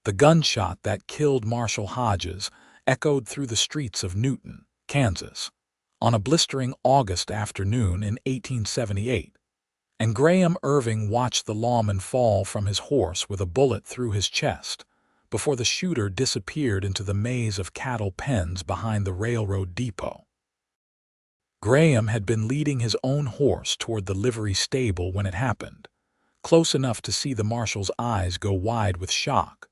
The gunshot that killed Marshall Hodges echoed through the streets of Newton, Kansas, on a blistering August afternoon in 1878, and Graham Irving watched the lawman fall from his horse with a bullet through his chest before the shooter disappeared into the maze of cattle pens behind the railroad depot. Graham had been leading his own horse toward the livery stable when it happened, close enough to see the marshal's eyes go wide with shock,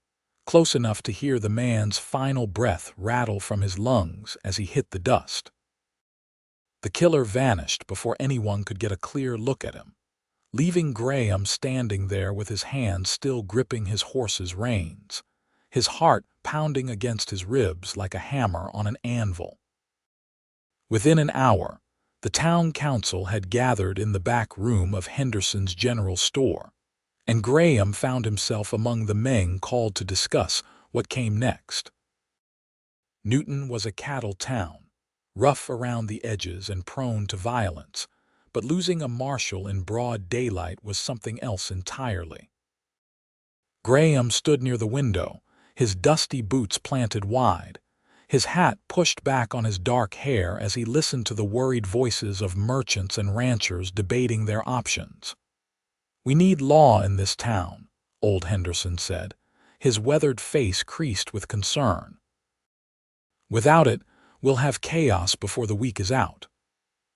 close enough to hear the man's final breath rattle from his lungs as he hit the dust. The killer vanished before anyone could get a clear look at him, leaving Graham standing there with his hands still gripping his horse's reins, his heart pounding against his ribs like a hammer on an anvil. Within an hour, the town council had gathered in the back room of Henderson's General Store, and Graham found himself among the men called to discuss what came next. Newton was a cattle town, rough around the edges and prone to violence, but losing a marshal in broad daylight was something else entirely. Graham stood near the window, his dusty boots planted wide, his hat pushed back on his dark hair as he listened to the worried voices of merchants and ranchers debating their options. "We need law in this town," old Henderson said, his weathered face creased with concern. "Without it, we'll have chaos before the week is out."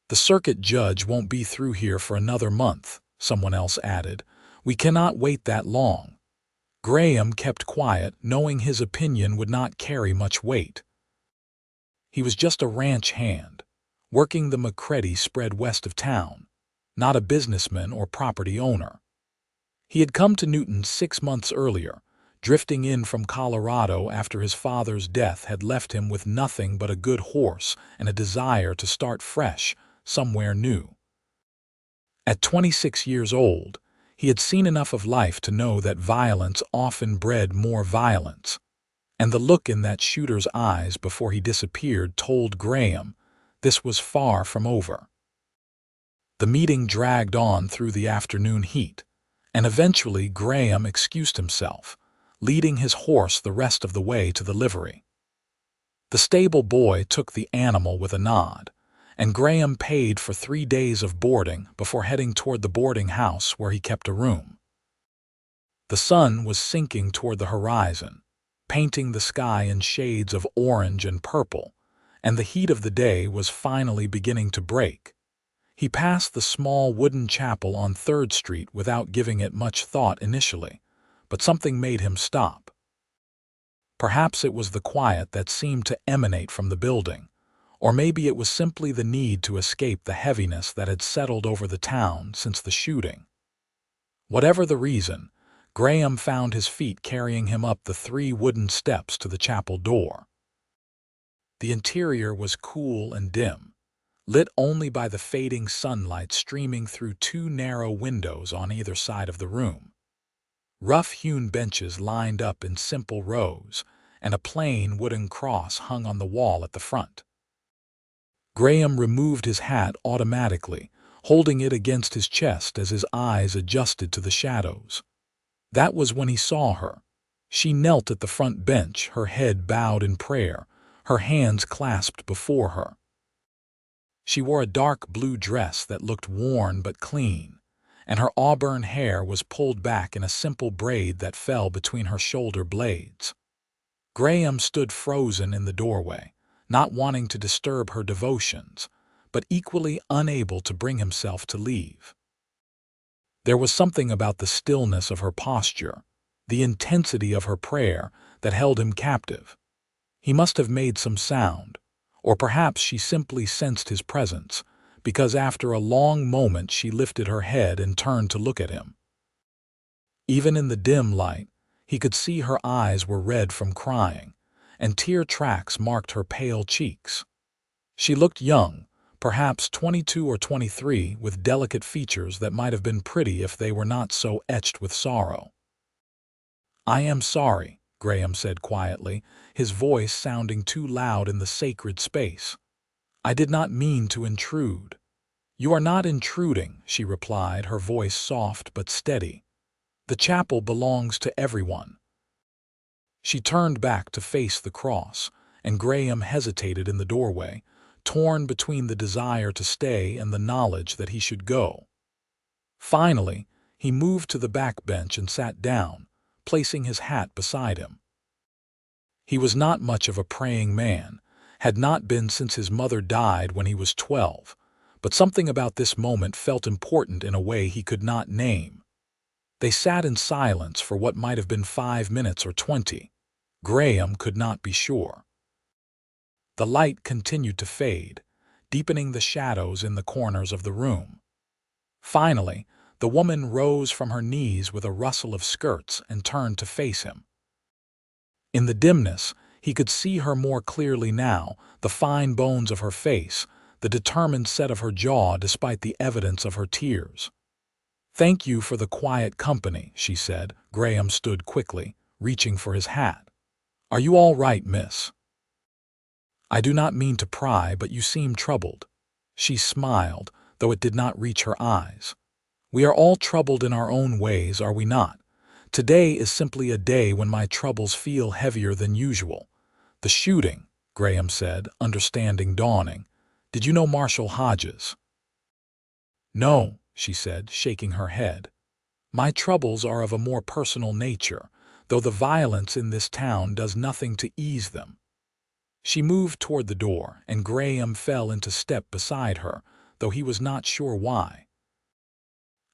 "The circuit judge won't be through here for another month," someone else added. "We cannot wait that long." Graham kept quiet, knowing his opinion would not carry much weight. He was just a ranch hand, working the McCready spread west of town, not a businessman or property owner. He had come to Newton 6 months earlier, drifting in from Colorado after his father's death had left him with nothing but a good horse and a desire to start fresh, somewhere new. At 26 years old, he had seen enough of life to know that violence often bred more violence, and the look in that shooter's eyes before he disappeared told Graham this was far from over. The meeting dragged on through the afternoon heat, and eventually Graham excused himself, leading his horse the rest of the way to the livery. The stable boy took the animal with a nod, and Graham paid for 3 days of boarding before heading toward the boarding house where he kept a room. The sun was sinking toward the horizon, painting the sky in shades of orange and purple, and the heat of the day was finally beginning to break. He passed the small wooden chapel on 3rd Street without giving it much thought initially, but something made him stop. Perhaps it was the quiet that seemed to emanate from the building, or maybe it was simply the need to escape the heaviness that had settled over the town since the shooting. Whatever the reason, Graham found his feet carrying him up the 3 wooden steps to the chapel door. The interior was cool and dim, lit only by the fading sunlight streaming through 2 narrow windows on either side of the room. Rough-hewn benches lined up in simple rows, and a plain wooden cross hung on the wall at the front. Graham removed his hat automatically, holding it against his chest as his eyes adjusted to the shadows. That was when he saw her. She knelt at the front bench, her head bowed in prayer, her hands clasped before her. She wore a dark blue dress that looked worn but clean, and her auburn hair was pulled back in a simple braid that fell between her shoulder blades. Graham stood frozen in the doorway, not wanting to disturb her devotions, but equally unable to bring himself to leave. There was something about the stillness of her posture, the intensity of her prayer, that held him captive. He must have made some sound, or perhaps she simply sensed his presence, because after a long moment she lifted her head and turned to look at him. Even in the dim light, he could see her eyes were red from crying, and tear tracks marked her pale cheeks. She looked young, perhaps 22 or 23, with delicate features that might have been pretty if they were not so etched with sorrow. "I am sorry," Graham said quietly, his voice sounding too loud in the sacred space. "I did not mean to intrude." "You are not intruding," she replied, her voice soft but steady. "The chapel belongs to everyone." She turned back to face the cross, and Graham hesitated in the doorway, torn between the desire to stay and the knowledge that he should go. Finally, he moved to the back bench and sat down, placing his hat beside him. He was not much of a praying man, had not been since his mother died when he was 12, but something about this moment felt important in a way he could not name. They sat in silence for what might have been 5 minutes or 20. Graham could not be sure. The light continued to fade, deepening the shadows in the corners of the room. Finally, the woman rose from her knees with a rustle of skirts and turned to face him. In the dimness, he could see her more clearly now, the fine bones of her face, the determined set of her jaw despite the evidence of her tears. "Thank you for the quiet company," she said. Graham stood quickly, reaching for his hat. "Are you all right, miss?" "I do not mean to pry, but you seem troubled." She smiled, though it did not reach her eyes. "We are all troubled in our own ways, are we not? Today is simply a day when my troubles feel heavier than usual." "The shooting," Graham said, understanding dawning. "Did you know Marshall Hodges?" "No," she said, shaking her head. "My troubles are of a more personal nature, though the violence in this town does nothing to ease them." She moved toward the door, and Graham fell into step beside her, though he was not sure why.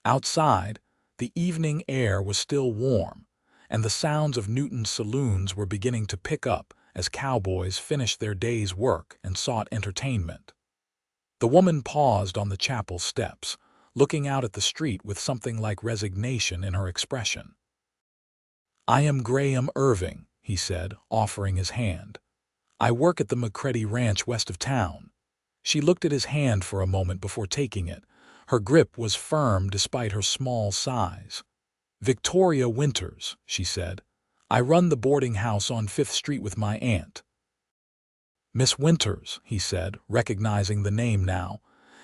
Outside, the evening air was still warm, and the sounds of Newton's saloons were beginning to pick up as cowboys finished their day's work and sought entertainment. The woman paused on the chapel steps, looking out at the street with something like resignation in her expression. "I am Graham Irving," he said, offering his hand. "I work at the McCready Ranch west of town." She looked at his hand for a moment before taking it. Her grip was firm despite her small size. "Victoria Winters," she said. "I run the boarding house on 5th Street with my aunt." "Miss Winters," he said, recognizing the name now.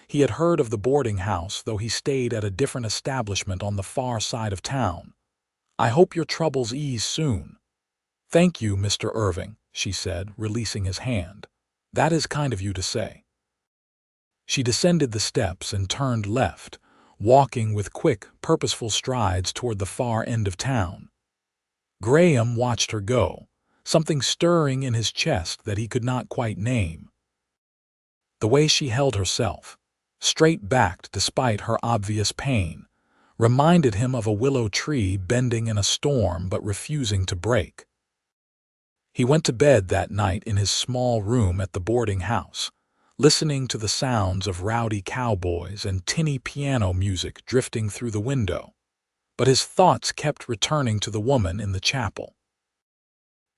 He had heard of the boarding house, though he stayed at a different establishment on the far side of town. "I hope your troubles ease soon." "Thank you, Mr. Irving," she said, releasing his hand. "That is kind of you to say." She descended the steps and turned left, walking with quick, purposeful strides toward the far end of town. Graham watched her go, something stirring in his chest that he could not quite name. The way she held herself, straight-backed despite her obvious pain, reminded him of a willow tree bending in a storm but refusing to break. He went to bed that night in his small room at the boarding house, listening to the sounds of rowdy cowboys and tinny piano music drifting through the window. But his thoughts kept returning to the woman in the chapel.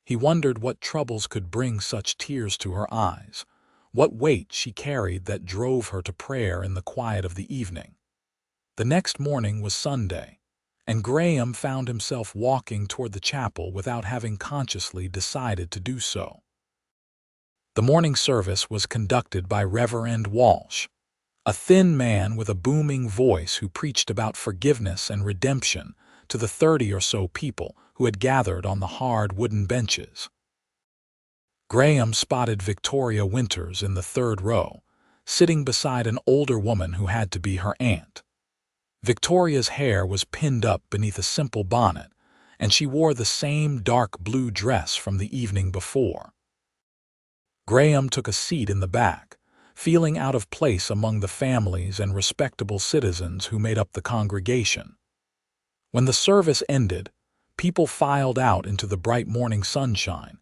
He wondered what troubles could bring such tears to her eyes, what weight she carried that drove her to prayer in the quiet of the evening. The next morning was Sunday, and Graham found himself walking toward the chapel without having consciously decided to do so. The morning service was conducted by Reverend Walsh, a thin man with a booming voice who preached about forgiveness and redemption to the 30 or so people who had gathered on the hard wooden benches. Graham spotted Victoria Winters in the 3rd row, sitting beside an older woman who had to be her aunt. Victoria's hair was pinned up beneath a simple bonnet, and she wore the same dark blue dress from the evening before. Graham took a seat in the back, feeling out of place among the families and respectable citizens who made up the congregation. When the service ended, people filed out into the bright morning sunshine,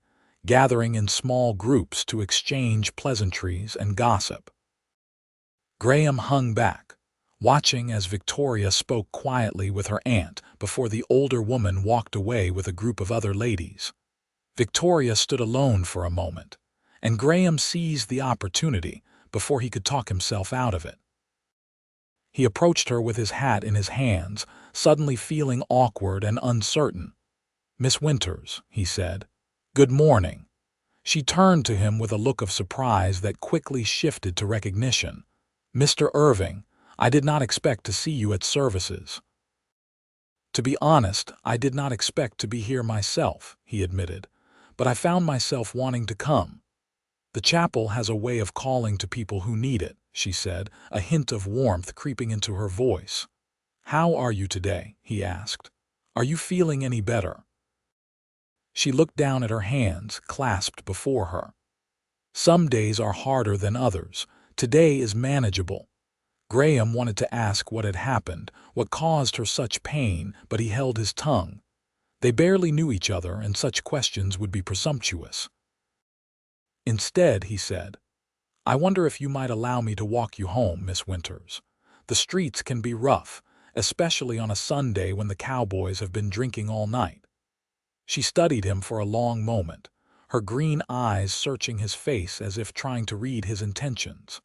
gathering in small groups to exchange pleasantries and gossip. Graham hung back, watching as Victoria spoke quietly with her aunt before the older woman walked away with a group of other ladies. Victoria stood alone for a moment, and Graham seized the opportunity before he could talk himself out of it. He approached her with his hat in his hands, suddenly feeling awkward and uncertain. "Miss Winters," he said, "good morning." She turned to him with a look of surprise that quickly shifted to recognition. "Mr. Irving, I did not expect to see you at services." "To be honest, I did not expect to be here myself," he admitted, but I found myself wanting to come. The chapel has a way of calling to people who need it, she said, a hint of warmth creeping into her voice. How are you today? He asked. Are you feeling any better? She looked down at her hands, clasped before her. Some days are harder than others. Today is manageable. Graham wanted to ask what had happened, what caused her such pain, but he held his tongue. They barely knew each other, and such questions would be presumptuous. Instead, he said, I wonder if you might allow me to walk you home, Miss Winters. The streets can be rough, especially on a Sunday when the cowboys have been drinking all night. She studied him for a long moment, her green eyes searching his face as if trying to read his intentions.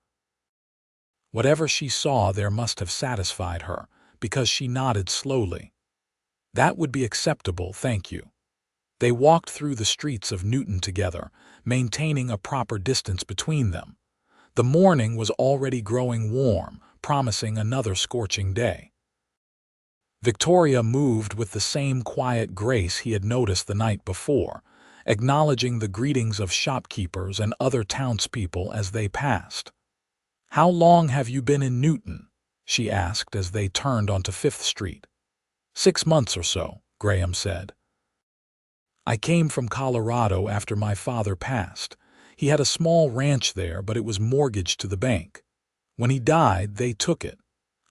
Whatever she saw there must have satisfied her, because she nodded slowly. That would be acceptable, thank you. They walked through the streets of Newton together, maintaining a proper distance between them. The morning was already growing warm, promising another scorching day. Victoria moved with the same quiet grace he had noticed the night before, acknowledging the greetings of shopkeepers and other townspeople as they passed. How long have you been in Newton? She asked as they turned onto 5th Street. 6 months or so, Graham said. I came from Colorado after my father passed. He had a small ranch there, but it was mortgaged to the bank. When he died, they took it.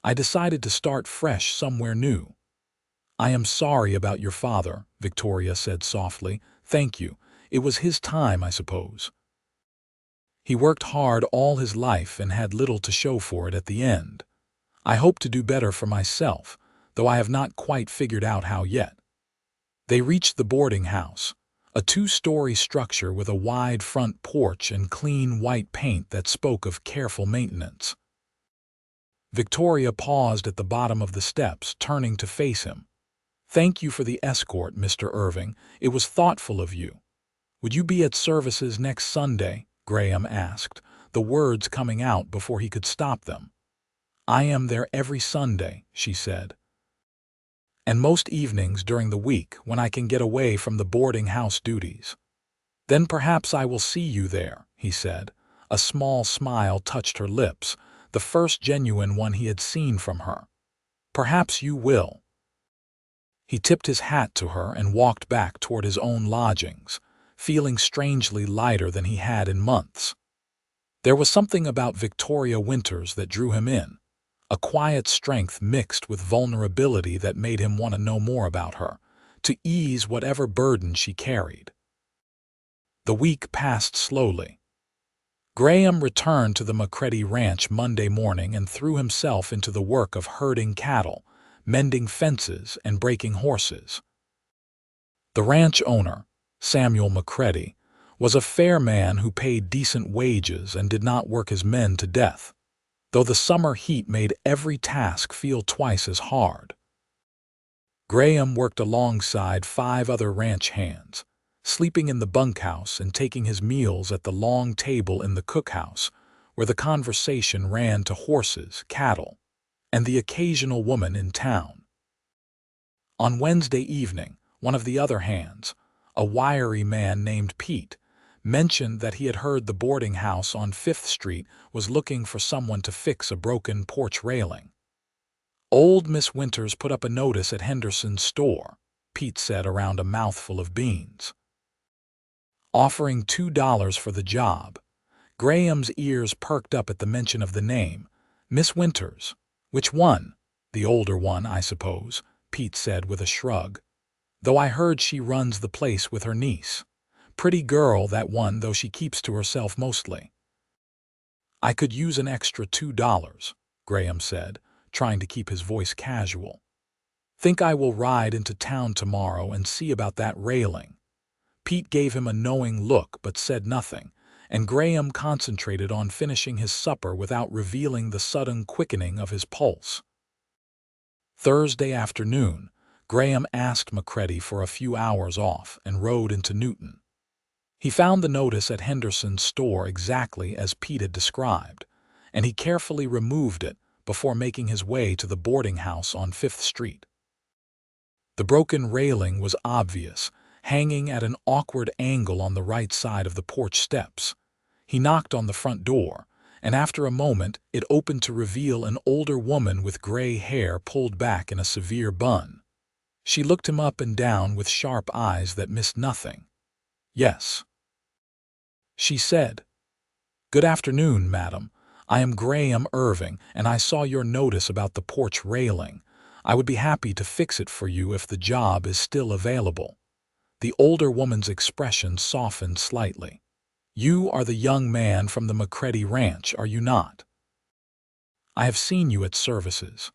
I decided to start fresh somewhere new. I am sorry about your father, Victoria said softly. Thank you. It was his time, I suppose. He worked hard all his life and had little to show for it at the end. I hope to do better for myself, though I have not quite figured out how yet. They reached the boarding house, a 2-story structure with a wide front porch and clean white paint that spoke of careful maintenance. Victoria paused at the bottom of the steps, turning to face him. Thank you for the escort, Mr. Irving. It was thoughtful of you. Would you be at services next Sunday? Graham asked, the words coming out before he could stop them. I am there every Sunday, she said. And most evenings during the week when I can get away from the boarding house duties. Then perhaps I will see you there, he said. A small smile touched her lips, the first genuine one he had seen from her. Perhaps you will. He tipped his hat to her and walked back toward his own lodgings, feeling strangely lighter than he had in months. There was something about Victoria Winters that drew him in, a quiet strength mixed with vulnerability that made him want to know more about her, to ease whatever burden she carried. The week passed slowly. Graham returned to the McCready Ranch Monday morning and threw himself into the work of herding cattle, mending fences, and breaking horses. The ranch owner, Samuel McCready, was a fair man who paid decent wages and did not work his men to death, though the summer heat made every task feel twice as hard. Graham worked alongside 5 other ranch hands, sleeping in the bunkhouse and taking his meals at the long table in the cookhouse, where the conversation ran to horses, cattle, and the occasional woman in town. On Wednesday evening, one of the other hands, a wiry man named Pete, mentioned that he had heard the boarding house on 5th Street was looking for someone to fix a broken porch railing. Old Miss Winters put up a notice at Henderson's store, Pete said around a mouthful of beans. Offering $2 for the job. Graham's ears perked up at the mention of the name. Miss Winters. Which one? The older one, I suppose, Pete said with a shrug. Though I heard she runs the place with her niece. Pretty girl, that one, though she keeps to herself mostly. I could use an extra $2, Graham said, trying to keep his voice casual. Think I will ride into town tomorrow and see about that railing. Pete gave him a knowing look but said nothing, and Graham concentrated on finishing his supper without revealing the sudden quickening of his pulse. Thursday afternoon, Graham asked McCready for a few hours off and rode into Newton. He found the notice at Henderson's store exactly as Pete had described, and he carefully removed it before making his way to the boarding house on 5th Street. The broken railing was obvious, hanging at an awkward angle on the right side of the porch steps. He knocked on the front door, and after a moment it opened to reveal an older woman with gray hair pulled back in a severe bun. She looked him up and down with sharp eyes that missed nothing. "Yes," she said. "Good afternoon, madam. I am Graham Irving, and I saw your notice about the porch railing. I would be happy to fix it for you if the job is still available." The older woman's expression softened slightly. "You are the young man from the McCready Ranch, are you not? I have seen you at services."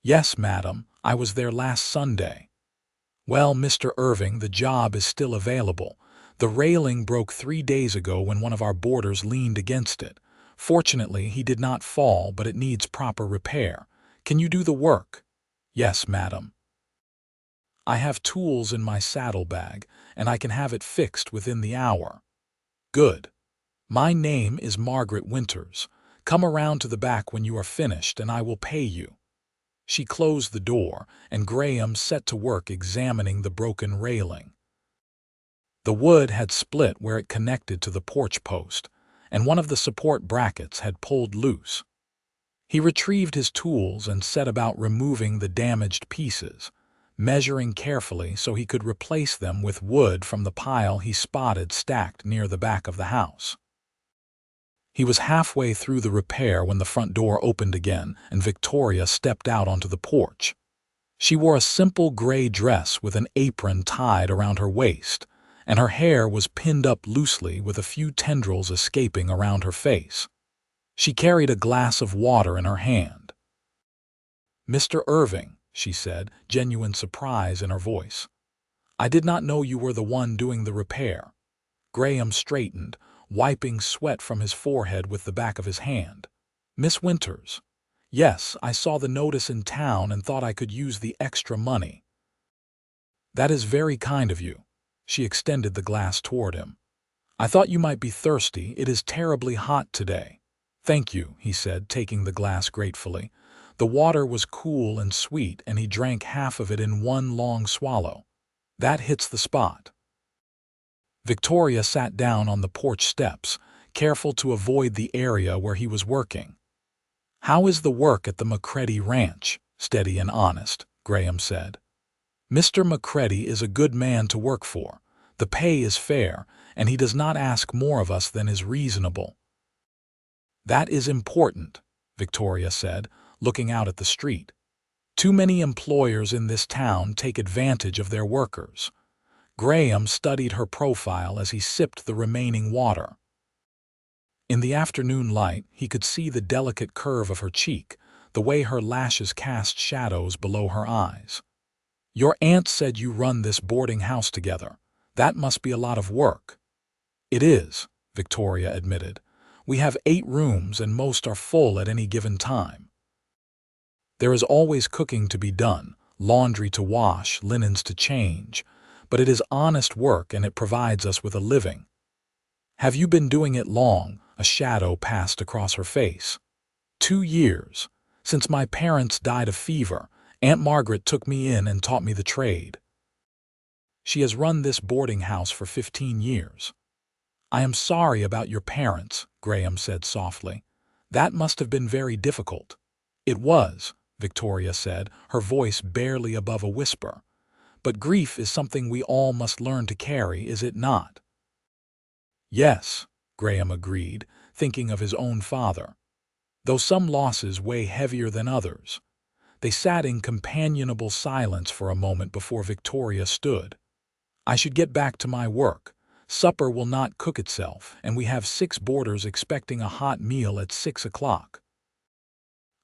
"Yes, madam. I was there last Sunday." "Well, Mr. Irving, the job is still available. The railing broke 3 days ago when one of our boarders leaned against it. Fortunately, he did not fall, but it needs proper repair. Can you do the work?" "Yes, madam. I have tools in my saddlebag, and I can have it fixed within the hour." "Good. My name is Margaret Winters. Come around to the back when you are finished, and I will pay you." She closed the door, and Graham set to work examining the broken railing. The wood had split where it connected to the porch post, and one of the support brackets had pulled loose. He retrieved his tools and set about removing the damaged pieces, measuring carefully so he could replace them with wood from the pile he spotted stacked near the back of the house. He was halfway through the repair when the front door opened again and Victoria stepped out onto the porch. She wore a simple gray dress with an apron tied around her waist, and her hair was pinned up loosely with a few tendrils escaping around her face. She carried a glass of water in her hand. "Mr. Irving," she said, genuine surprise in her voice. "I did not know you were the one doing the repair." Graham straightened, wiping sweat from his forehead with the back of his hand. "Miss Winters." "Yes, I saw the notice in town and thought I could use the extra money." "That is very kind of you." She extended the glass toward him. "I thought you might be thirsty. It is terribly hot today." "Thank you," he said, taking the glass gratefully. The water was cool and sweet, and he drank half of it in one long swallow. "That hits the spot." Victoria sat down on the porch steps, careful to avoid the area where he was working. "How is the work at the McCready Ranch?" "Steady and honest," Graham said. "Mr. McCready is a good man to work for. The pay is fair, and he does not ask more of us than is reasonable." "That is important," Victoria said, looking out at the street. "Too many employers in this town take advantage of their workers." Graham studied her profile as he sipped the remaining water. In the afternoon light, he could see the delicate curve of her cheek, the way her lashes cast shadows below her eyes. "Your aunt said you run this boarding house together. That must be a lot of work." "It is," Victoria admitted. "We have 8 rooms and most are full at any given time. There is always cooking to be done, laundry to wash, linens to change, but it is honest work and it provides us with a living." "Have you been doing it long?" A shadow passed across her face. 2 years. Since my parents died of fever, Aunt Margaret took me in and taught me the trade. She has run this boarding house for 15 years. "I am sorry about your parents," Graham said softly. "That must have been very difficult." "It was," Victoria said, her voice barely above a whisper. "But grief is something we all must learn to carry, is it not?" "Yes," Graham agreed, thinking of his own father. "Though some losses weigh heavier than others." They sat in companionable silence for a moment before Victoria stood. "I should get back to my work. Supper will not cook itself, and we have 6 boarders expecting a hot meal at 6 o'clock."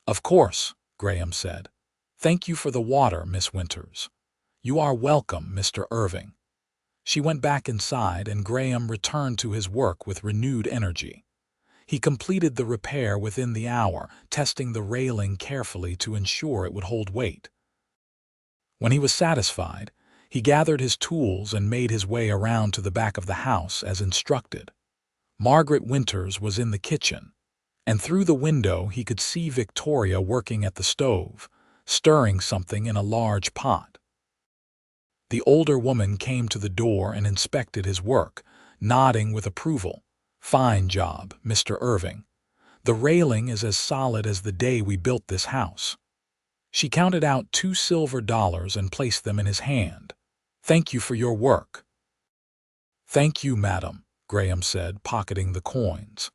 "Of course," Graham said. "Thank you for the water, Miss Winters." "You are welcome, Mr. Irving." She went back inside, and Graham returned to his work with renewed energy. He completed the repair within the hour, testing the railing carefully to ensure it would hold weight. When he was satisfied, he gathered his tools and made his way around to the back of the house as instructed. Margaret Winters was in the kitchen, and through the window he could see Victoria working at the stove, stirring something in a large pot. The older woman came to the door and inspected his work, nodding with approval. "Fine job, Mr. Irving. The railing is as solid as the day we built this house." She counted out $2 silver and placed them in his hand. "Thank you for your work." "Thank you, madam," Graham said, pocketing the coins.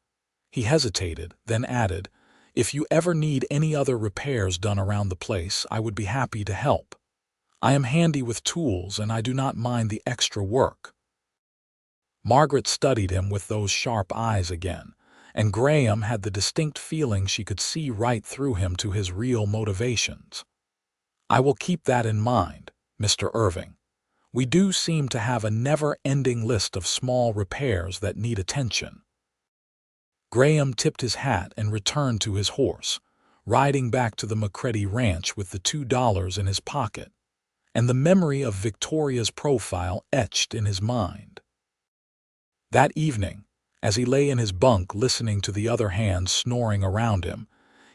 He hesitated, then added, "If you ever need any other repairs done around the place, I would be happy to help. I am handy with tools and I do not mind the extra work." Margaret studied him with those sharp eyes again, and Graham had the distinct feeling she could see right through him to his real motivations. "I will keep that in mind, Mr. Irving. We do seem to have a never-ending list of small repairs that need attention." Graham tipped his hat and returned to his horse, riding back to the McCready Ranch with the $2 in his pocket, and the memory of Victoria's profile etched in his mind. That evening, as he lay in his bunk listening to the other hands snoring around him,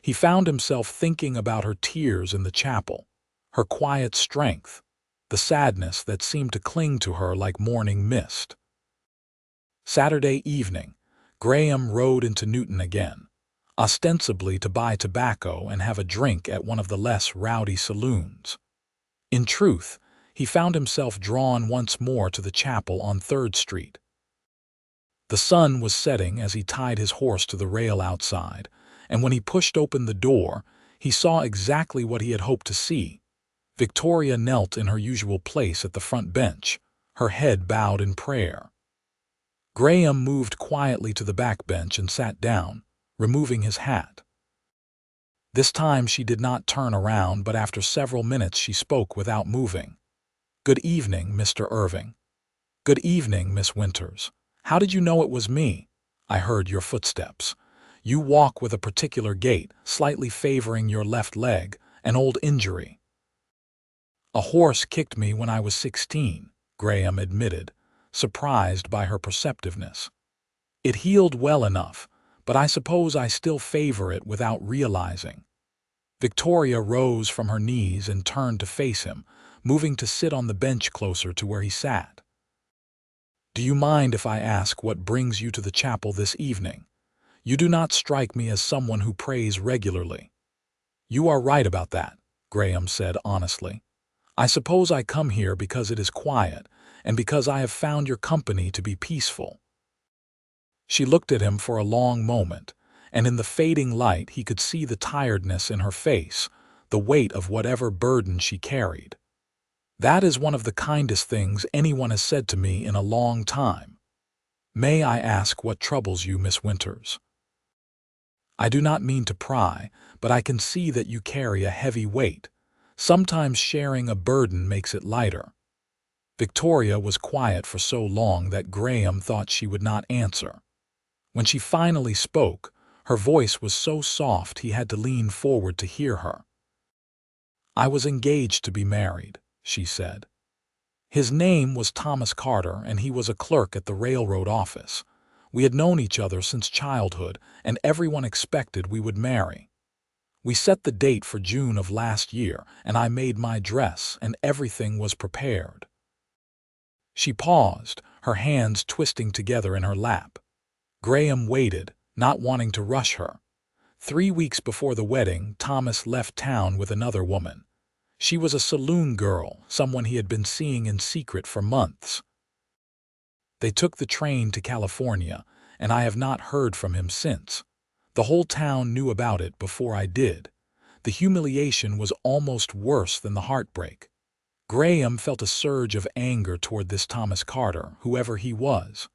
he found himself thinking about her tears in the chapel, her quiet strength, the sadness that seemed to cling to her like morning mist. Saturday evening, Graham rode into Newton again, ostensibly to buy tobacco and have a drink at one of the less rowdy saloons. In truth, he found himself drawn once more to the chapel on 3rd Street. The sun was setting as he tied his horse to the rail outside, and when he pushed open the door, he saw exactly what he had hoped to see. Victoria knelt in her usual place at the front bench, her head bowed in prayer. Graham moved quietly to the back bench and sat down, removing his hat. This time she did not turn around, but after several minutes she spoke without moving. "Good evening, Mr. Irving." "Good evening, Miss Winters. How did you know it was me?" "I heard your footsteps. You walk with a particular gait, slightly favoring your left leg, an old injury." "A horse kicked me when I was 16, Graham admitted, surprised by her perceptiveness. "It healed well enough, but I suppose I still favor it without realizing." Victoria rose from her knees and turned to face him, moving to sit on the bench closer to where he sat. "Do you mind if I ask what brings you to the chapel this evening? You do not strike me as someone who prays regularly." "You are right about that," Graham said honestly. "I suppose I come here because it is quiet, and because I have found your company to be peaceful." She looked at him for a long moment, and in the fading light he could see the tiredness in her face, the weight of whatever burden she carried. "That is one of the kindest things anyone has said to me in a long time. May I ask what troubles you, Miss Winters?" "I do not mean to pry, but I can see that you carry a heavy weight. Sometimes sharing a burden makes it lighter." Victoria was quiet for so long that Graham thought she would not answer. When she finally spoke, her voice was so soft he had to lean forward to hear her. "I was engaged to be married," she said. "His name was Thomas Carter, and he was a clerk at the railroad office. We had known each other since childhood, and everyone expected we would marry. We set the date for June of last year, and I made my dress, and everything was prepared." She paused, her hands twisting together in her lap. Graham waited, not wanting to rush her. 3 weeks before the wedding, Thomas left town with another woman. She was a saloon girl, someone he had been seeing in secret for months. They took the train to California, and I have not heard from him since. The whole town knew about it before I did. The humiliation was almost worse than the heartbreak. Graham felt a surge of anger toward this Thomas Carter, whoever he was.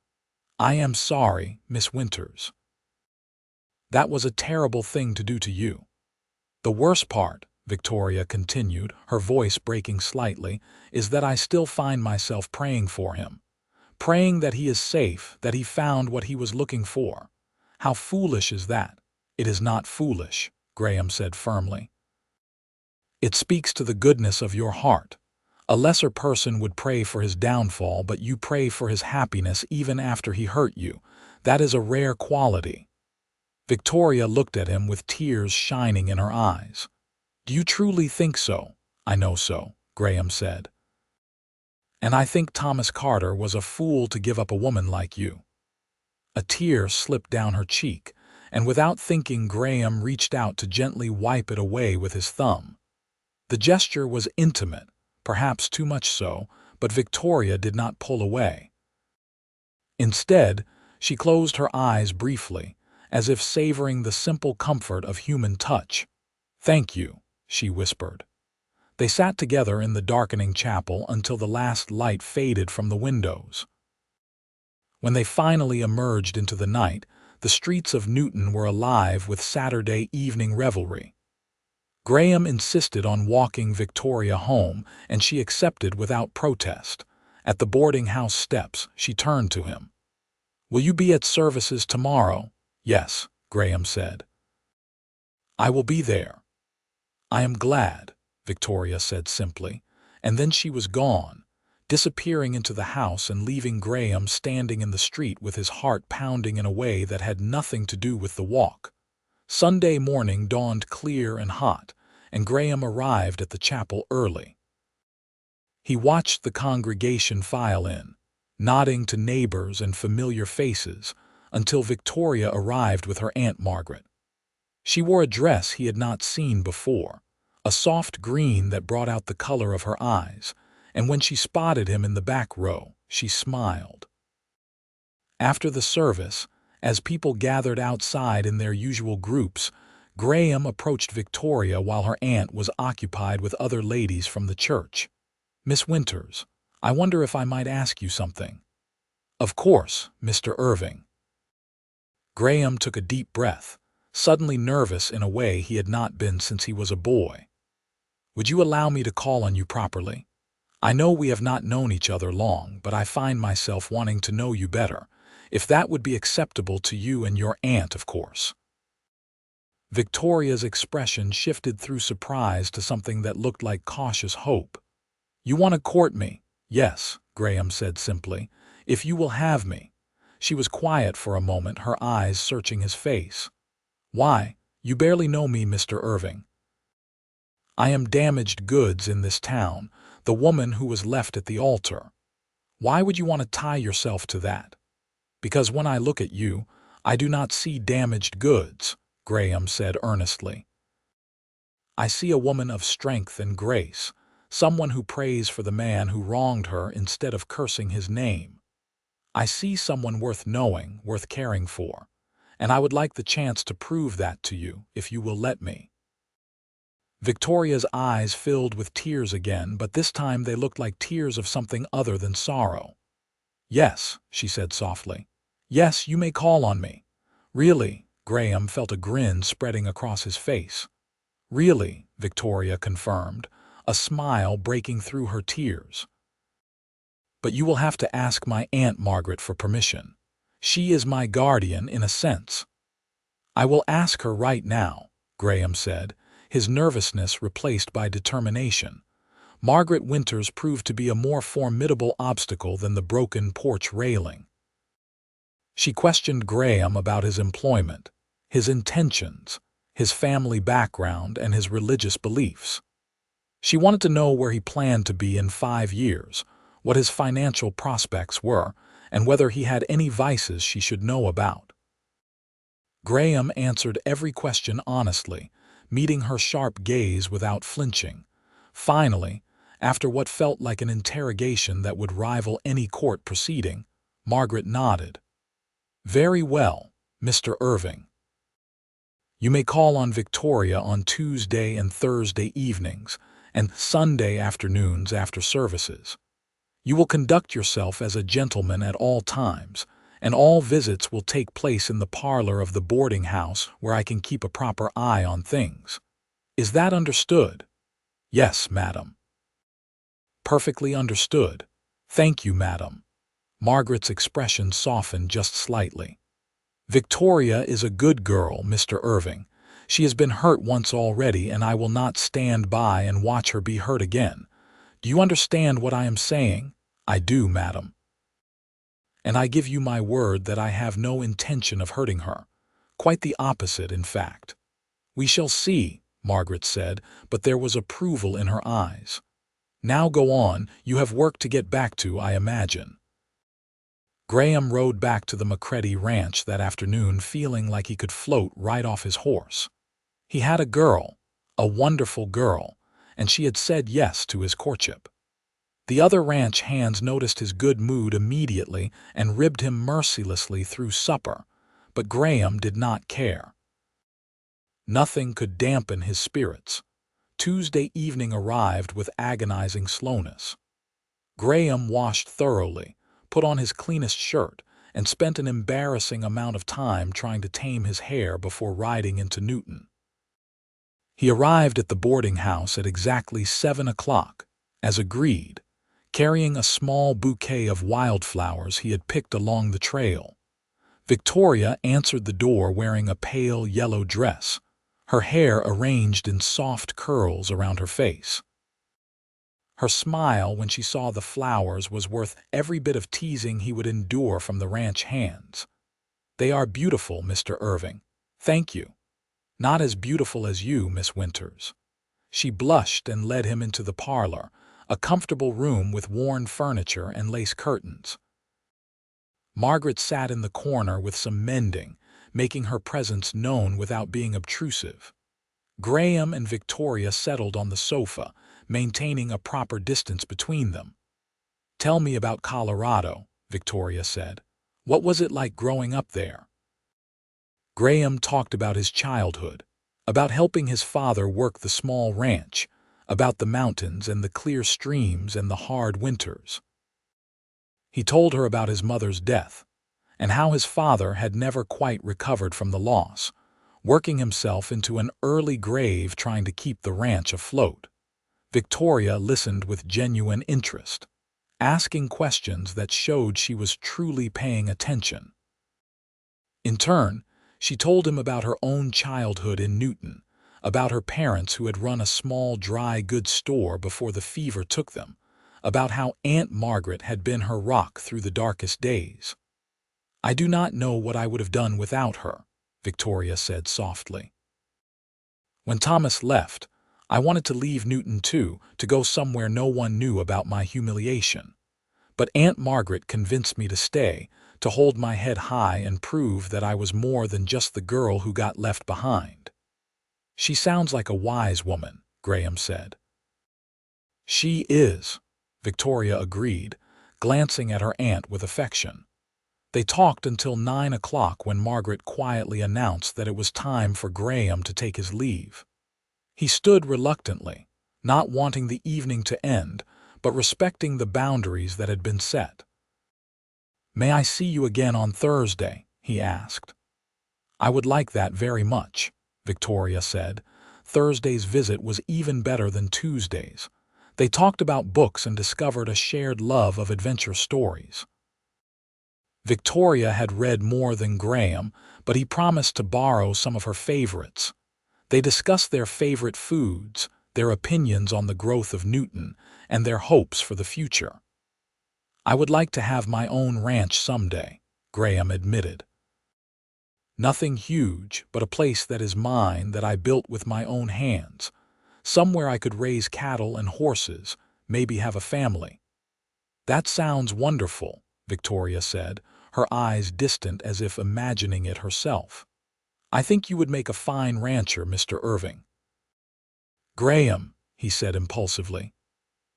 "I am sorry, Miss Winters. That was a terrible thing to do to you. The worst part," Victoria continued, her voice breaking slightly, "is that I still find myself praying for him. Praying that he is safe, that he found what he was looking for." "How foolish is that?" "It is not foolish," Graham said firmly. "It speaks to the goodness of your heart. A lesser person would pray for his downfall, but you pray for his happiness even after he hurt you. That is a rare quality." Victoria looked at him with tears shining in her eyes. "Do you truly think so?" "I know so," Graham said. And I think Thomas Carter was a fool to give up a woman like you." A tear slipped down her cheek, and without thinking Graham reached out to gently wipe it away with his thumb. The gesture was intimate, perhaps too much so, but Victoria did not pull away. Instead, she closed her eyes briefly, as if savoring the simple comfort of human touch. "Thank you," she whispered. They sat together in the darkening chapel until the last light faded from the windows. When they finally emerged into the night, the streets of Newton were alive with Saturday evening revelry. Graham insisted on walking Victoria home, and she accepted without protest. At the boarding house steps, she turned to him. "Will you be at services tomorrow?" "Yes," Graham said. "I will be there." "I am glad," Victoria said simply, and then she was gone, disappearing into the house and leaving Graham standing in the street with his heart pounding in a way that had nothing to do with the walk. Sunday morning dawned clear and hot, and Graham arrived at the chapel early. He watched the congregation file in, nodding to neighbors and familiar faces, until Victoria arrived with her Aunt Margaret. She wore a dress he had not seen before, a soft green that brought out the color of her eyes, and when she spotted him in the back row, she smiled. After the service, as people gathered outside in their usual groups, Graham approached Victoria while her aunt was occupied with other ladies from the church. "Miss Winters, I wonder if I might ask you something." "Of course, Mr. Irving." Graham took a deep breath, suddenly nervous in a way he had not been since he was a boy. "Would you allow me to call on you properly? I know we have not known each other long, but I find myself wanting to know you better, if that would be acceptable to you and your aunt, of course." Victoria's expression shifted through surprise to something that looked like cautious hope. "You want to court me?" "Yes," Graham said simply, "if you will have me." She was quiet for a moment, her eyes searching his face. "Why, you barely know me, Mr. Irving. I am damaged goods in this town, the woman who was left at the altar. Why would you want to tie yourself to that?" "Because when I look at you, I do not see damaged goods," Graham said earnestly. "I see a woman of strength and grace, someone who prays for the man who wronged her instead of cursing his name. I see someone worth knowing, worth caring for, and I would like the chance to prove that to you, if you will let me." Victoria's eyes filled with tears again, but this time they looked like tears of something other than sorrow. "Yes," she said softly. "Yes, you may call on me." "Really?" Graham felt a grin spreading across his face. "Really," Victoria confirmed, a smile breaking through her tears. "But you will have to ask my Aunt Margaret for permission. She is my guardian in a sense." "I will ask her right now," Graham said, his nervousness replaced by determination. Margaret Winters proved to be a more formidable obstacle than the broken porch railing. She questioned Graham about his employment, his intentions, his family background, and his religious beliefs. She wanted to know where he planned to be in 5 years, what his financial prospects were, and whether he had any vices she should know about. Graham answered every question honestly, meeting her sharp gaze without flinching. Finally, after what felt like an interrogation that would rival any court proceeding, Margaret nodded. "Very well, Mr. Irving. You may call on Victoria on Tuesday and Thursday evenings, and Sunday afternoons after services. You will conduct yourself as a gentleman at all times, and all visits will take place in the parlor of the boarding house where I can keep a proper eye on things. Is that understood?" "Yes, madam." "Perfectly understood. Thank you, madam." Margaret's expression softened just slightly. "Victoria is a good girl, Mr. Irving. She has been hurt once already, and I will not stand by and watch her be hurt again. Do you understand what I am saying?" "I do, madam." "And I give you my word that I have no intention of hurting her. Quite the opposite, in fact." "We shall see," Margaret said, but there was approval in her eyes. Now go on, you have work to get back to, I imagine. Graham rode back to the McCready Ranch that afternoon feeling like he could float right off his horse. He had a girl, a wonderful girl, and she had said yes to his courtship. The other ranch hands noticed his good mood immediately and ribbed him mercilessly through supper, but Graham did not care. Nothing could dampen his spirits. Tuesday evening arrived with agonizing slowness. Graham washed thoroughly, put on his cleanest shirt, and spent an embarrassing amount of time trying to tame his hair before riding into Newton. He arrived at the boarding house at exactly 7 o'clock, as agreed, carrying a small bouquet of wildflowers he had picked along the trail. Victoria answered the door wearing a pale yellow dress, her hair arranged in soft curls around her face. Her smile when she saw the flowers was worth every bit of teasing he would endure from the ranch hands. "They are beautiful, Mr. Irving. Thank you. Not as beautiful as you, Miss Winters." She blushed and led him into the parlor, a comfortable room with worn furniture and lace curtains. Margaret sat in the corner with some mending, making her presence known without being obtrusive. Graham and Victoria settled on the sofa, maintaining a proper distance between them. "Tell me about Colorado," Victoria said. "What was it like growing up there?" Graham talked about his childhood, about helping his father work the small ranch, about the mountains and the clear streams and the hard winters. He told her about his mother's death, and how his father had never quite recovered from the loss, working himself into an early grave trying to keep the ranch afloat. Victoria listened with genuine interest, asking questions that showed she was truly paying attention. In turn, she told him about her own childhood in Newton, about her parents who had run a small dry goods store before the fever took them, about how Aunt Margaret had been her rock through the darkest days. "I do not know what I would have done without her," Victoria said softly. "When Thomas left, I wanted to leave Newton too, to go somewhere no one knew about my humiliation. But Aunt Margaret convinced me to stay, to hold my head high and prove that I was more than just the girl who got left behind." "She sounds like a wise woman," Graham said. "She is," Victoria agreed, glancing at her aunt with affection. They talked until 9 o'clock when Margaret quietly announced that it was time for Graham to take his leave. He stood reluctantly, not wanting the evening to end, but respecting the boundaries that had been set. "May I see you again on Thursday?" he asked. "I would like that very much," Victoria said. Thursday's visit was even better than Tuesday's. They talked about books and discovered a shared love of adventure stories. Victoria had read more than Graham, but he promised to borrow some of her favorites. They discussed their favorite foods, their opinions on the growth of Newton, and their hopes for the future. "I would like to have my own ranch someday," Graham admitted. "Nothing huge, but a place that is mine, that I built with my own hands. Somewhere I could raise cattle and horses, maybe have a family." "That sounds wonderful," Victoria said, her eyes distant as if imagining it herself. "I think you would make a fine rancher, Mr. Irving." "Graham," he said impulsively.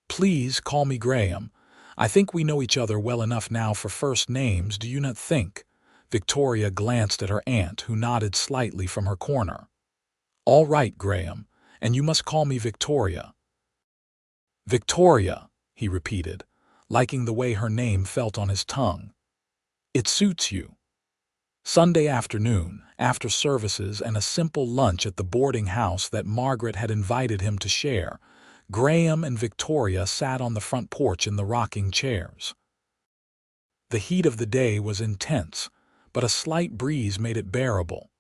"Please call me Graham. I think we know each other well enough now for first names, do you not think?" Victoria glanced at her aunt, who nodded slightly from her corner. "All right, Graham, and you must call me Victoria." "Victoria," he repeated, liking the way her name felt on his tongue. "It suits you." Sunday afternoon, after services and a simple lunch at the boarding house that Margaret had invited him to share, Graham and Victoria sat on the front porch in the rocking chairs. The heat of the day was intense, but a slight breeze made it bearable.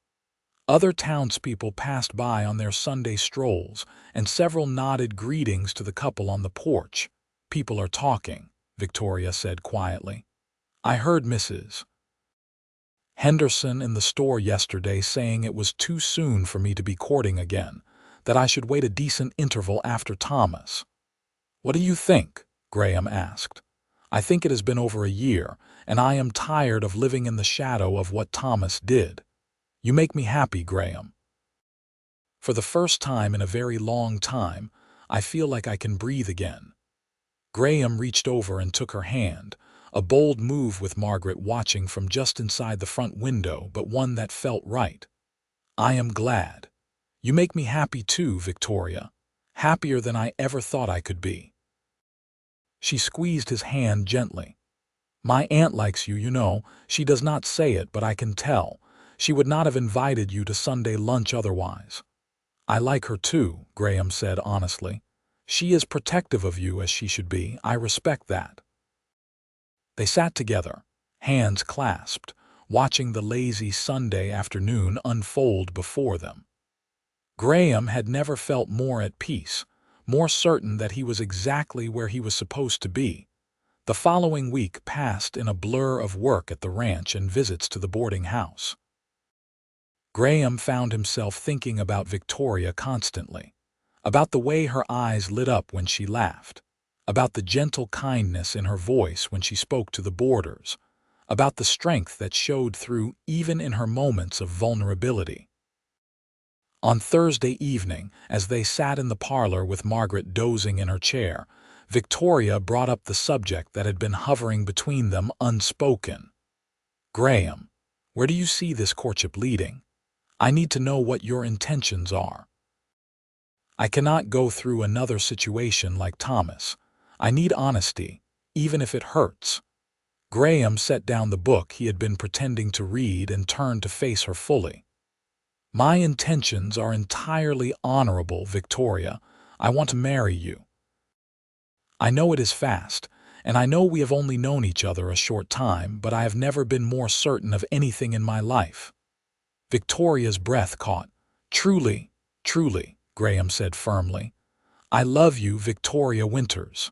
Other townspeople passed by on their Sunday strolls, and several nodded greetings to the couple on the porch. "People are talking," Victoria said quietly. "I heard Mrs. Henderson in the store yesterday saying it was too soon for me to be courting again, that I should wait a decent interval after Thomas." "What do you think?" Graham asked. "I think it has been over a year, and I am tired of living in the shadow of what Thomas did. You make me happy, Graham. For the first time in a very long time, I feel like I can breathe again." Graham reached over and took her hand, a bold move with Margaret watching from just inside the front window, but one that felt right. "I am glad. You make me happy too, Victoria. Happier than I ever thought I could be." She squeezed his hand gently. "My aunt likes you, you know. She does not say it, but I can tell. She would not have invited you to Sunday lunch otherwise." "I like her too," Graham said honestly. "She is protective of you as she should be. I respect that." They sat together, hands clasped, watching the lazy Sunday afternoon unfold before them. Graham had never felt more at peace, more certain that he was exactly where he was supposed to be. The following week passed in a blur of work at the ranch and visits to the boarding house. Graham found himself thinking about Victoria constantly, about the way her eyes lit up when she laughed, about the gentle kindness in her voice when she spoke to the boarders, about the strength that showed through even in her moments of vulnerability. On Thursday evening, as they sat in the parlor with Margaret dozing in her chair, Victoria brought up the subject that had been hovering between them unspoken. "Graham, where do you see this courtship leading? I need to know what your intentions are. I cannot go through another situation like Thomas. I need honesty, even if it hurts." Graham set down the book he had been pretending to read and turned to face her fully. "My intentions are entirely honorable, Victoria. I want to marry you. I know it is fast, and I know we have only known each other a short time, but I have never been more certain of anything in my life." Victoria's breath caught. "Truly, truly," Graham said firmly. "I love you, Victoria Winters.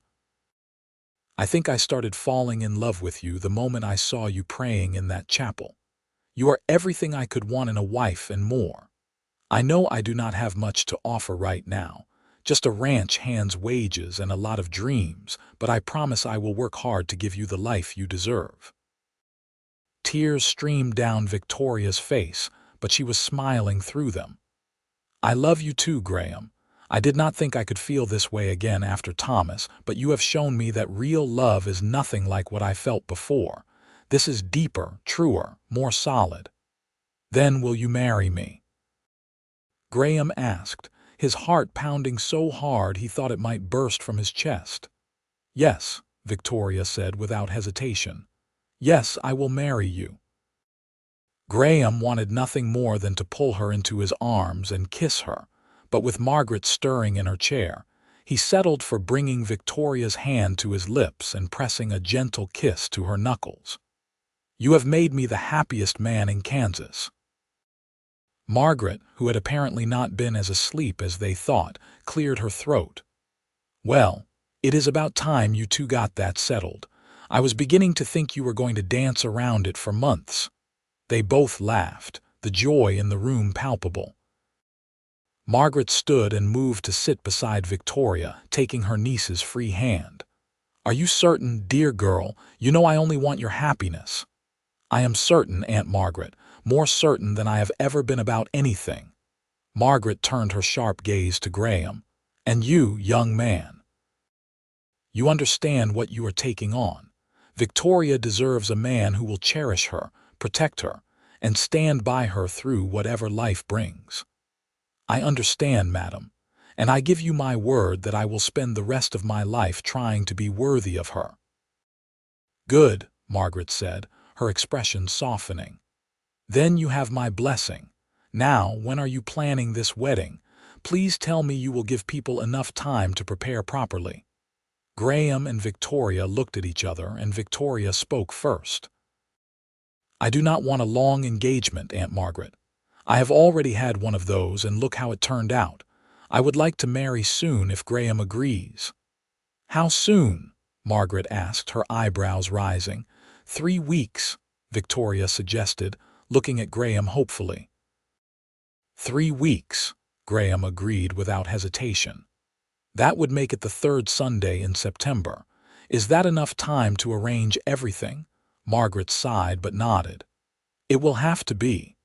I think I started falling in love with you the moment I saw you praying in that chapel. You are everything I could want in a wife and more. I know I do not have much to offer right now, just a ranch hand's wages and a lot of dreams, but I promise I will work hard to give you the life you deserve." Tears streamed down Victoria's face, but she was smiling through them. "I love you too, Graham. I did not think I could feel this way again after Thomas, but you have shown me that real love is nothing like what I felt before. This is deeper, truer, more solid. Then will you marry me?" Graham asked, his heart pounding so hard he thought it might burst from his chest. "Yes," Victoria said without hesitation. "Yes, I will marry you." Graham wanted nothing more than to pull her into his arms and kiss her, but with Margaret stirring in her chair, he settled for bringing Victoria's hand to his lips and pressing a gentle kiss to her knuckles. "You have made me the happiest man in Kansas." Margaret, who had apparently not been as asleep as they thought, cleared her throat. "Well, it is about time you two got that settled. I was beginning to think you were going to dance around it for months." They both laughed, the joy in the room palpable. Margaret stood and moved to sit beside Victoria, taking her niece's free hand. "Are you certain, dear girl? You know I only want your happiness." "I am certain, Aunt Margaret, more certain than I have ever been about anything." Margaret turned her sharp gaze to Graham. "And you, young man, you understand what you are taking on. Victoria deserves a man who will cherish her, protect her, and stand by her through whatever life brings." "I understand, madam, and I give you my word that I will spend the rest of my life trying to be worthy of her." "Good," Margaret said, her expression softening. "Then you have my blessing. Now, when are you planning this wedding? Please tell me you will give people enough time to prepare properly." Graham and Victoria looked at each other, and Victoria spoke first. "I do not want a long engagement, Aunt Margaret. I have already had one of those, and look how it turned out. I would like to marry soon if Graham agrees." "How soon?" Margaret asked, her eyebrows rising. 3 weeks, Victoria suggested, looking at Graham hopefully. 3 weeks, Graham agreed without hesitation. That would make it the third Sunday in September. Is that enough time to arrange everything? Margaret sighed but nodded. It will have to be.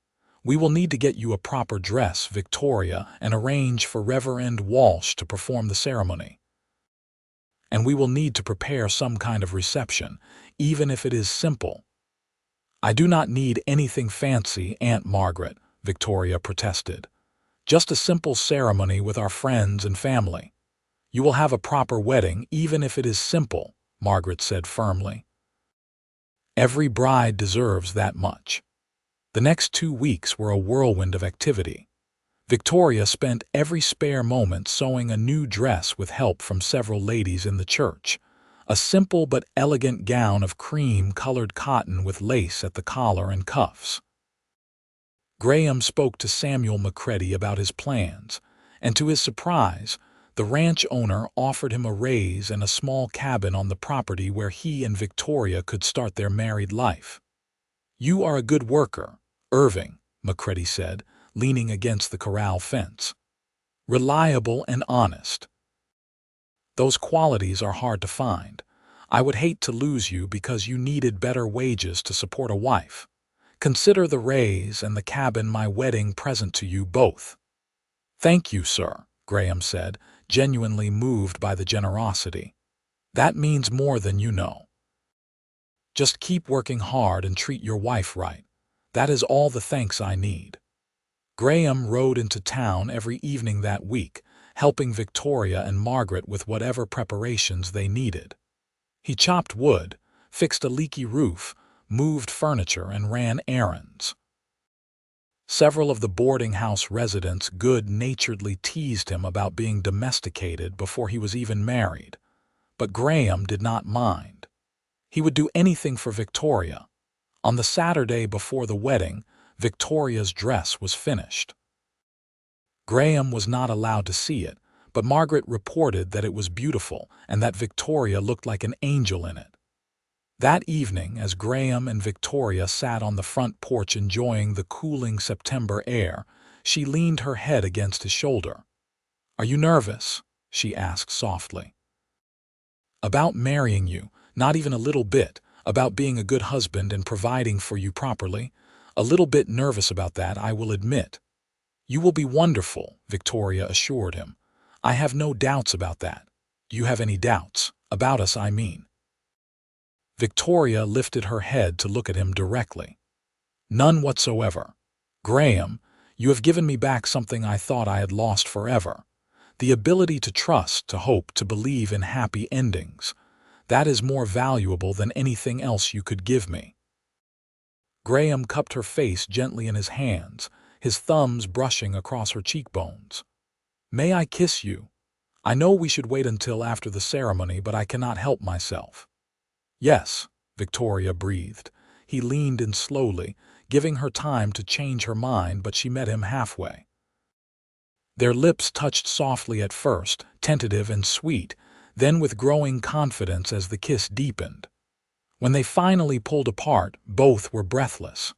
We will need to get you a proper dress, Victoria, and arrange for Reverend Walsh to perform the ceremony. And we will need to prepare some kind of reception, even if it is simple. I do not need anything fancy, Aunt Margaret, Victoria protested. Just a simple ceremony with our friends and family. You will have a proper wedding, even if it is simple, Margaret said firmly. Every bride deserves that much. The next 2 weeks were a whirlwind of activity. Victoria spent every spare moment sewing a new dress with help from several ladies in the church. A simple but elegant gown of cream-colored cotton with lace at the collar and cuffs. Graham spoke to Samuel McCready about his plans, and to his surprise, the ranch owner offered him a raise and a small cabin on the property where he and Victoria could start their married life. "You are a good worker, Irving," McCready said, leaning against the corral fence. "Reliable and honest. Those qualities are hard to find. I would hate to lose you because you needed better wages to support a wife. Consider the raise and the cabin my wedding present to you both." "Thank you, sir," Graham said, genuinely moved by the generosity. "That means more than you know. Just keep working hard and treat your wife right. That is all the thanks I need." Graham rode into town every evening that week, helping Victoria and Margaret with whatever preparations they needed. He chopped wood, fixed a leaky roof, moved furniture, and ran errands. Several of the boarding house residents good-naturedly teased him about being domesticated before he was even married, but Graham did not mind. He would do anything for Victoria. On the Saturday before the wedding, Victoria's dress was finished. Graham was not allowed to see it, but Margaret reported that it was beautiful and that Victoria looked like an angel in it. That evening, as Graham and Victoria sat on the front porch enjoying the cooling September air, she leaned her head against his shoulder. "Are you nervous?" she asked softly. "About marrying you, not even a little bit. About being a good husband and providing for you properly. A little bit nervous about that, I will admit." "You will be wonderful," Victoria assured him. "I have no doubts about that." "Do you have any doubts? About us, I mean." Victoria lifted her head to look at him directly. "None whatsoever. Graham, you have given me back something I thought I had lost forever. The ability to trust, to hope, to believe in happy endings. That is more valuable than anything else you could give me." Graham cupped her face gently in his hands, his thumbs brushing across her cheekbones. "May I kiss you? I know we should wait until after the ceremony, but I cannot help myself." "Yes," Victoria breathed. He leaned in slowly, giving her time to change her mind, but she met him halfway. Their lips touched softly at first, tentative and sweet, then with growing confidence as the kiss deepened. When they finally pulled apart, both were breathless.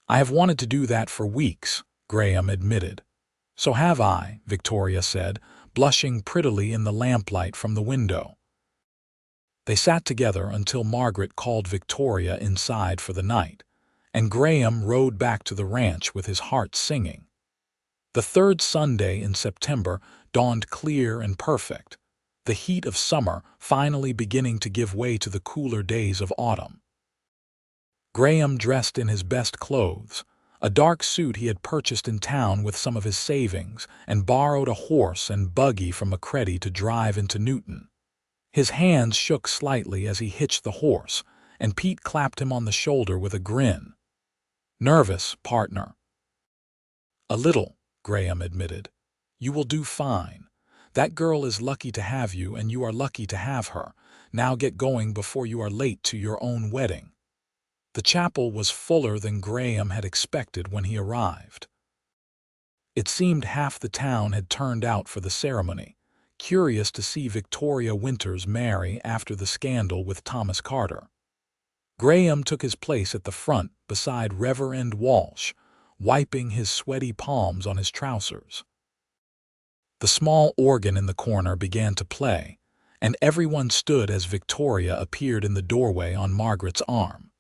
"I have wanted to do that for weeks," Graham admitted. "So have I," Victoria said, blushing prettily in the lamplight from the window. They sat together until Margaret called Victoria inside for the night, and Graham rode back to the ranch with his heart singing. The third Sunday in September dawned clear and perfect, the heat of summer finally beginning to give way to the cooler days of autumn. Graham dressed in his best clothes, a dark suit he had purchased in town with some of his savings, and borrowed a horse and buggy from McCready to drive into Newton. His hands shook slightly as he hitched the horse, and Pete clapped him on the shoulder with a grin. "Nervous, partner?" "A little," Graham admitted. "You will do fine. That girl is lucky to have you, and you are lucky to have her. Now get going before you are late to your own wedding." The chapel was fuller than Graham had expected when he arrived. It seemed half the town had turned out for the ceremony, curious to see Victoria Winters marry after the scandal with Thomas Carter. Graham took his place at the front beside Reverend Walsh, wiping his sweaty palms on his trousers. The small organ in the corner began to play, and everyone stood as Victoria appeared in the doorway on Margaret's arm.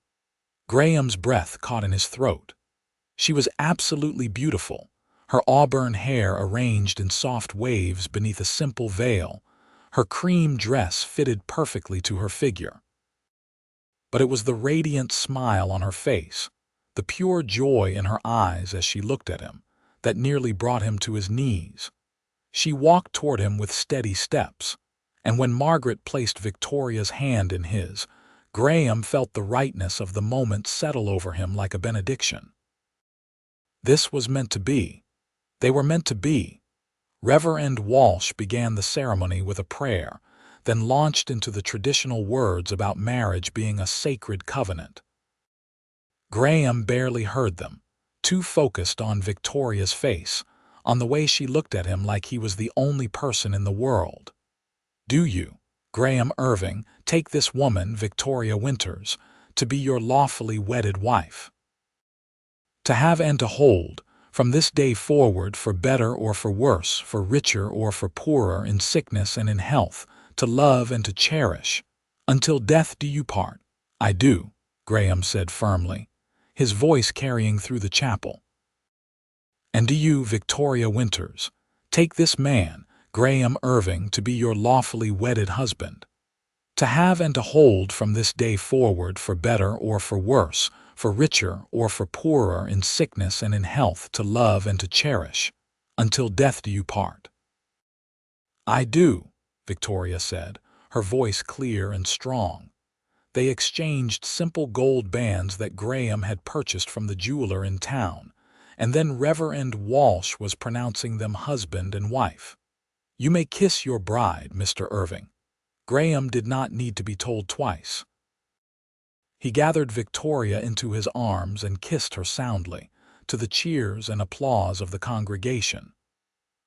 Graham's breath caught in his throat. She was absolutely beautiful, her auburn hair arranged in soft waves beneath a simple veil. Her cream dress fitted perfectly to her figure. But it was the radiant smile on her face, the pure joy in her eyes as she looked at him, that nearly brought him to his knees. She walked toward him with steady steps, and when Margaret placed Victoria's hand in his, Graham felt the rightness of the moment settle over him like a benediction. This was meant to be. They were meant to be. Reverend Walsh began the ceremony with a prayer, then launched into the traditional words about marriage being a sacred covenant. Graham barely heard them, too focused on Victoria's face, on the way she looked at him like he was the only person in the world. Do you, Graham Irving, take this woman, Victoria Winters, to be your lawfully wedded wife? To have and to hold, from this day forward, for better or for worse, for richer or for poorer, in sickness and in health, to love and to cherish, until death do you part? I do, Graham said firmly, his voice carrying through the chapel. And do you, Victoria Winters, take this man, Graham Irving, to be your lawfully wedded husband? To have and to hold from this day forward, for better or for worse, for richer or for poorer, in sickness and in health, to love and to cherish, until death do you part? I do, Victoria said, her voice clear and strong. They exchanged simple gold bands that Graham had purchased from the jeweler in town, and then Reverend Walsh was pronouncing them husband and wife. You may kiss your bride, Mr. Irving. Graham did not need to be told twice. He gathered Victoria into his arms and kissed her soundly, to the cheers and applause of the congregation.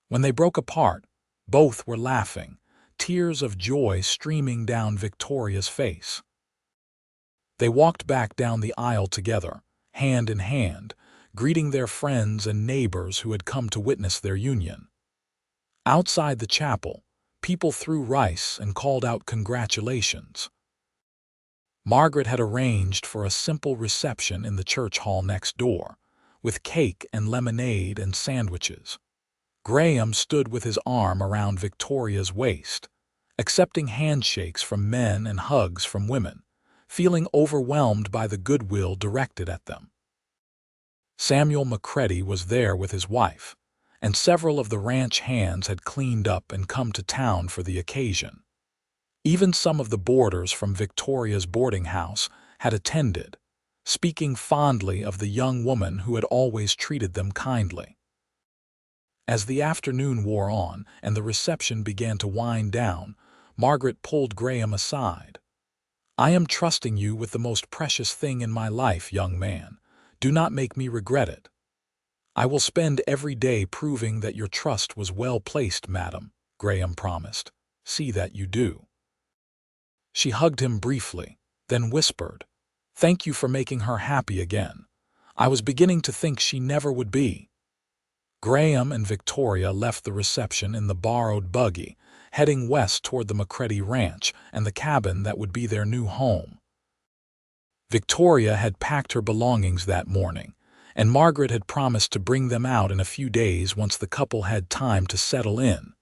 When they broke apart, both were laughing, tears of joy streaming down Victoria's face. They walked back down the aisle together, hand in hand, greeting their friends and neighbors who had come to witness their union. Outside the chapel, people threw rice and called out congratulations. Margaret had arranged for a simple reception in the church hall next door, with cake and lemonade and sandwiches. Graham stood with his arm around Victoria's waist, accepting handshakes from men and hugs from women, feeling overwhelmed by the goodwill directed at them. Samuel McCready was there with his wife, and several of the ranch hands had cleaned up and come to town for the occasion. Even some of the boarders from Victoria's boarding house had attended, speaking fondly of the young woman who had always treated them kindly. As the afternoon wore on and the reception began to wind down, Margaret pulled Graham aside. I am trusting you with the most precious thing in my life, young man. Do not make me regret it. I will spend every day proving that your trust was well placed, madam, Graham promised. See that you do. She hugged him briefly, then whispered, Thank you for making her happy again. I was beginning to think she never would be. Graham and Victoria left the reception in the borrowed buggy, heading west toward the McCready Ranch and the cabin that would be their new home. Victoria had packed her belongings that morning, and Margaret had promised to bring them out in a few days once the couple had time to settle in.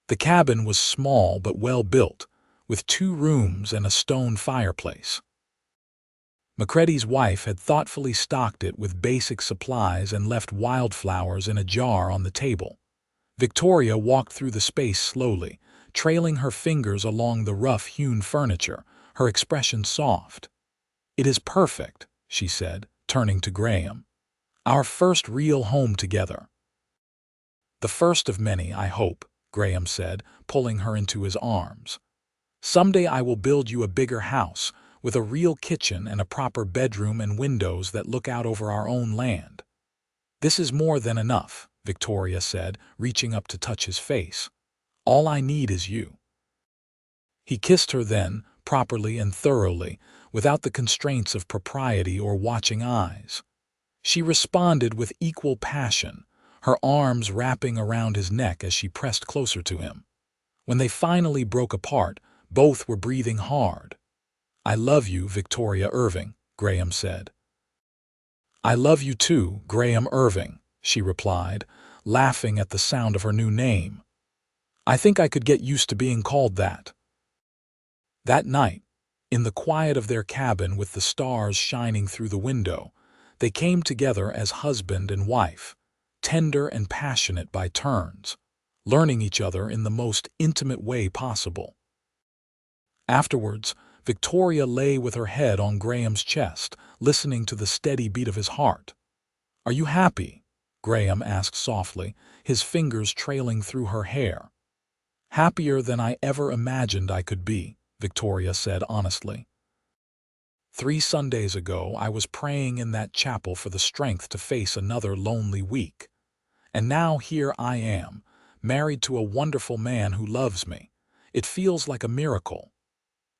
The cabin was small but well built, with 2 rooms and a stone fireplace. McCready's wife had thoughtfully stocked it with basic supplies and left wildflowers in a jar on the table. Victoria walked through the space slowly, trailing her fingers along the rough-hewn furniture, her expression soft. It is perfect, she said, turning to Graham. Our first real home together. The first of many, I hope, Graham said, pulling her into his arms. Someday I will build you a bigger house, with a real kitchen and a proper bedroom and windows that look out over our own land. This is more than enough, Victoria said, reaching up to touch his face. All I need is you. He kissed her then, properly and thoroughly, without the constraints of propriety or watching eyes. She responded with equal passion, her arms wrapping around his neck as she pressed closer to him. When they finally broke apart, both were breathing hard. "I love you, Victoria Irving," Graham said. "I love you too, Graham Irving," she replied, laughing at the sound of her new name. "I think I could get used to being called that." That night, in the quiet of their cabin with the stars shining through the window, they came together as husband and wife, tender and passionate by turns, learning each other in the most intimate way possible. Afterwards, Victoria lay with her head on Graham's chest, listening to the steady beat of his heart. "Are you happy?" Graham asked softly, his fingers trailing through her hair. "Happier than I ever imagined I could be," Victoria said honestly. "3 Sundays ago, I was praying in that chapel for the strength to face another lonely week. And now here I am, married to a wonderful man who loves me. It feels like a miracle."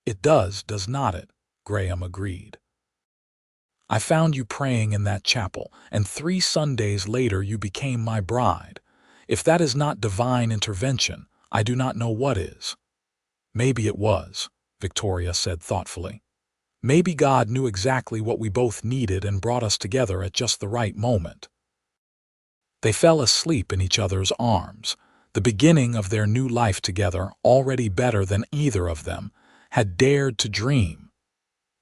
"It does not it?" Graham agreed. "I found you praying in that chapel, and 3 Sundays later you became my bride. If that is not divine intervention, I do not know what is." "Maybe it was," Victoria said thoughtfully. "Maybe God knew exactly what we both needed and brought us together at just the right moment." They fell asleep in each other's arms, the beginning of their new life together, already better than either of them had dared to dream.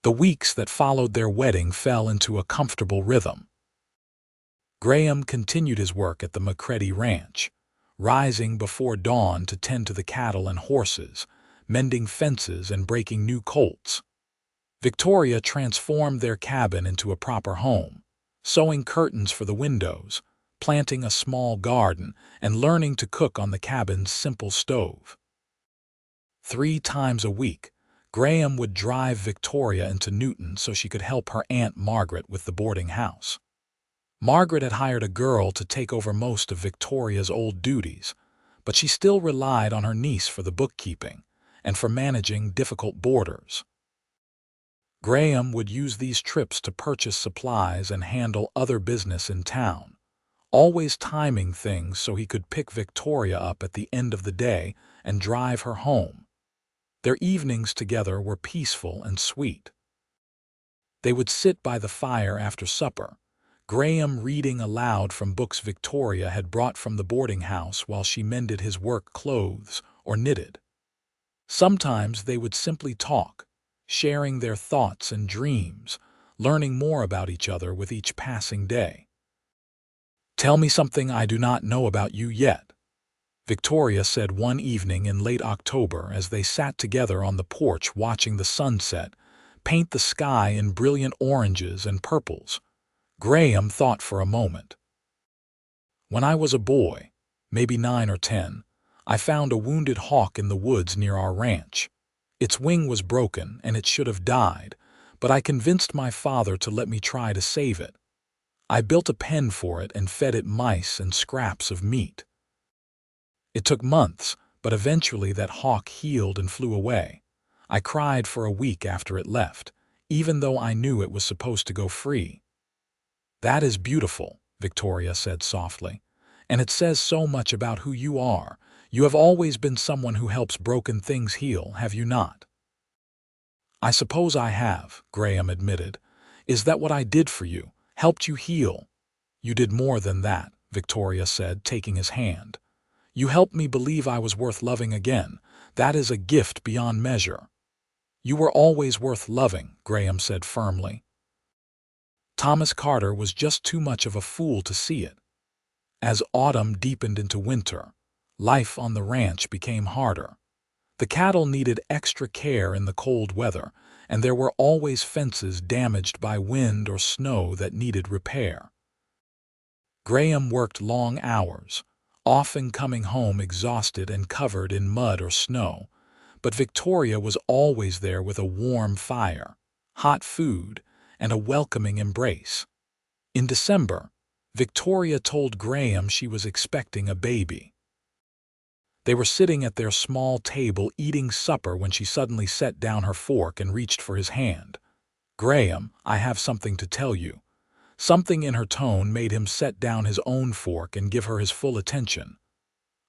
The weeks that followed their wedding fell into a comfortable rhythm. Graham continued his work at the McCready Ranch, rising before dawn to tend to the cattle and horses, mending fences and breaking new colts. Victoria transformed their cabin into a proper home, sewing curtains for the windows, planting a small garden, and learning to cook on the cabin's simple stove. 3 times a week, Graham would drive Victoria into Newton so she could help her Aunt Margaret with the boarding house. Margaret had hired a girl to take over most of Victoria's old duties, but she still relied on her niece for the bookkeeping and for managing difficult boarders. Graham would use these trips to purchase supplies and handle other business in town, always timing things so he could pick Victoria up at the end of the day and drive her home. Their evenings together were peaceful and sweet. They would sit by the fire after supper, Graham reading aloud from books Victoria had brought from the boarding house while she mended his work clothes or knitted. Sometimes they would simply talk, sharing their thoughts and dreams, learning more about each other with each passing day. "Tell me something I do not know about you yet," Victoria said one evening in late October as they sat together on the porch watching the sunset paint the sky in brilliant oranges and purples. Graham thought for a moment. "When I was a boy, maybe 9 or 10, I found a wounded hawk in the woods near our ranch. Its wing was broken and it should have died, but I convinced my father to let me try to save it. I built a pen for it and fed it mice and scraps of meat. It took months, but eventually that hawk healed and flew away. I cried for a week after it left, even though I knew it was supposed to go free." "That is beautiful," Victoria said softly, "and it says so much about who you are. You have always been someone who helps broken things heal, have you not?" "I suppose I have," Graham admitted. "Is that what I did for you? Helped you heal?" "You did more than that," Victoria said, taking his hand. "You helped me believe I was worth loving again. That is a gift beyond measure." "You were always worth loving," Graham said firmly. Thomas Carter was just too much of a fool to see it. As autumn deepened into winter, life on the ranch became harder. The cattle needed extra care in the cold weather, and there were always fences damaged by wind or snow that needed repair. Graham worked long hours, often coming home exhausted and covered in mud or snow, but Victoria was always there with a warm fire, hot food, and a welcoming embrace. In December, Victoria told Graham she was expecting a baby. They were sitting at their small table eating supper when she suddenly set down her fork and reached for his hand. "Graham, I have something to tell you. Something in her tone made him set down his own fork and give her his full attention.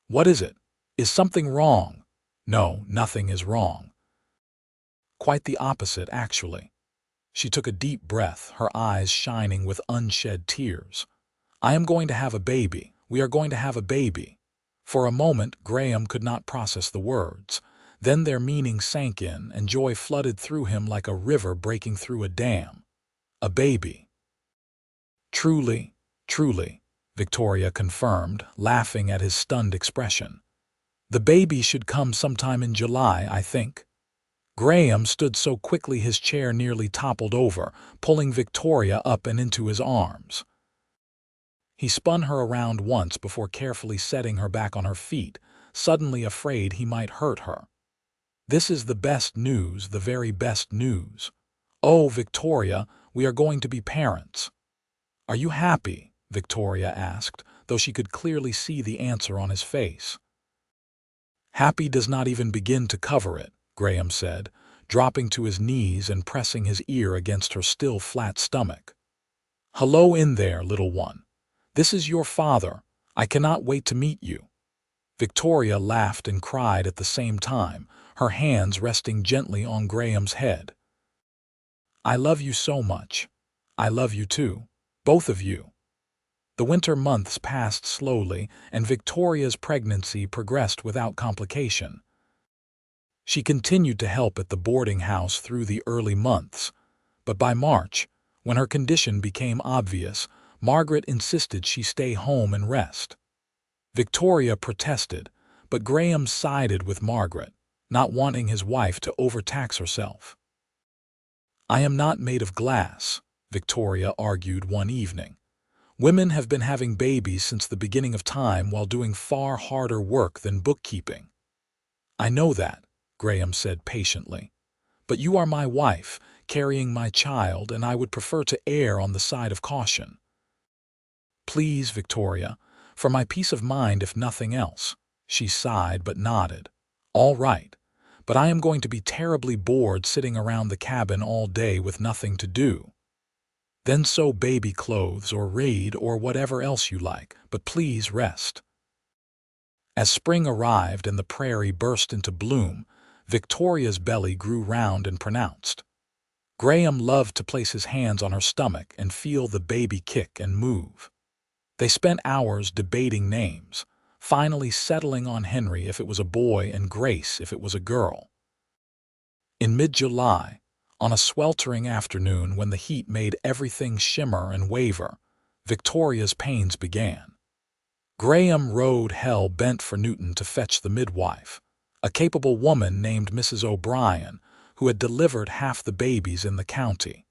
"What is it? Is something wrong?" "No, nothing is wrong." Quite the opposite, actually. She took a deep breath, her eyes shining with unshed tears. "I am going to have a baby. We are going to have a baby." For a moment, Graham could not process the words. Then their meaning sank in, and joy flooded through him like a river breaking through a dam. A baby. "Truly, truly," Victoria confirmed, laughing at his stunned expression. "The baby should come sometime in July, I think." Graham stood so quickly his chair nearly toppled over, pulling Victoria up and into his arms. He spun her around once before carefully setting her back on her feet, suddenly afraid he might hurt her. "This is the best news, the very best news. Oh, Victoria, we are going to be parents." "Are you happy?" Victoria asked, though she could clearly see the answer on his face. "Happy does not even begin to cover it," Graham said, dropping to his knees and pressing his ear against her still flat stomach. "Hello in there, little one. This is your father. I cannot wait to meet you." Victoria laughed and cried at the same time, her hands resting gently on Graham's head. "I love you so much. I love you too. Both of you." The winter months passed slowly, and Victoria's pregnancy progressed without complication. She continued to help at the boarding house through the early months, but by March, when her condition became obvious, Margaret insisted she stay home and rest. Victoria protested, but Graham sided with Margaret, not wanting his wife to overtax herself. "I am not made of glass," Victoria argued one evening. "Women have been having babies since the beginning of time while doing far harder work than bookkeeping." "I know that," Graham said patiently. "But you are my wife, carrying my child, and I would prefer to err on the side of caution." "Please, Victoria, for my peace of mind if nothing else." She sighed but nodded. "All right, but I am going to be terribly bored sitting around the cabin all day with nothing to do." "Then sew baby clothes or read or whatever else you like, but please rest." As spring arrived and the prairie burst into bloom, Victoria's belly grew round and pronounced. Graham loved to place his hands on her stomach and feel the baby kick and move. They spent hours debating names, finally settling on Henry if it was a boy and Grace if it was a girl. In mid-July, on a sweltering afternoon when the heat made everything shimmer and waver, Victoria's pains began. Graham rode hell-bent for Newton to fetch the midwife, a capable woman named Mrs. O'Brien, who had delivered half the babies in the county.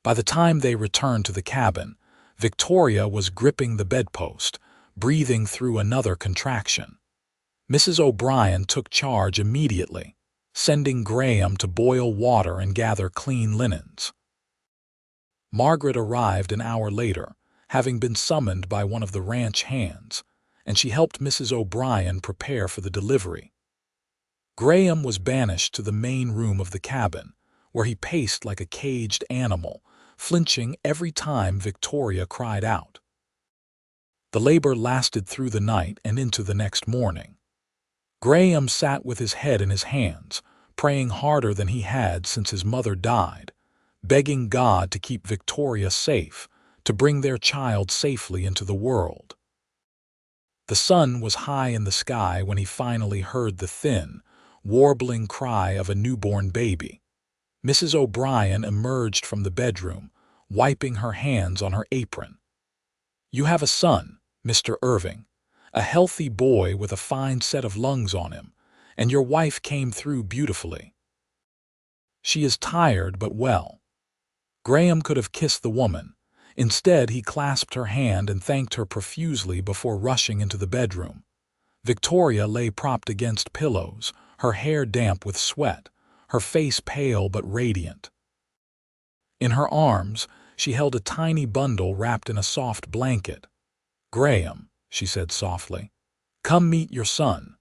By the time they returned to the cabin, Victoria was gripping the bedpost, breathing through another contraction. Mrs. O'Brien took charge immediately, sending Graham to boil water and gather clean linens. Margaret arrived an hour later, having been summoned by one of the ranch hands, and she helped Mrs. O'Brien prepare for the delivery. Graham was banished to the main room of the cabin, where he paced like a caged animal, flinching every time Victoria cried out. The labor lasted through the night and into the next morning. Graham sat with his head in his hands, praying harder than he had since his mother died, begging God to keep Victoria safe, to bring their child safely into the world. The sun was high in the sky when he finally heard the thin, warbling cry of a newborn baby. Mrs. O'Brien emerged from the bedroom, wiping her hands on her apron. "You have a son, Mr. Irving, a healthy boy with a fine set of lungs on him, and your wife came through beautifully. She is tired but well." Graham could have kissed the woman. Instead, he clasped her hand and thanked her profusely before rushing into the bedroom. Victoria lay propped against pillows, her hair damp with sweat, her face pale but radiant. In her arms, she held a tiny bundle wrapped in a soft blanket. "Graham," she said softly, "come meet your son."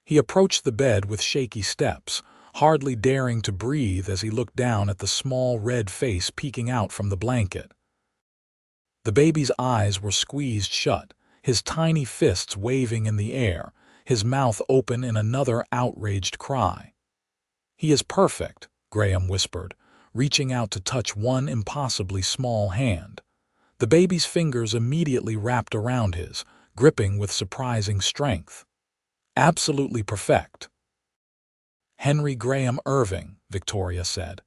He approached the bed with shaky steps, hardly daring to breathe as he looked down at the small red face peeking out from the blanket. The baby's eyes were squeezed shut, his tiny fists waving in the air, his mouth open in another outraged cry. "He is perfect," Graham whispered, reaching out to touch one impossibly small hand. The baby's fingers immediately wrapped around his, gripping with surprising strength. "Absolutely perfect." "Henry Graham Irving," Victoria said.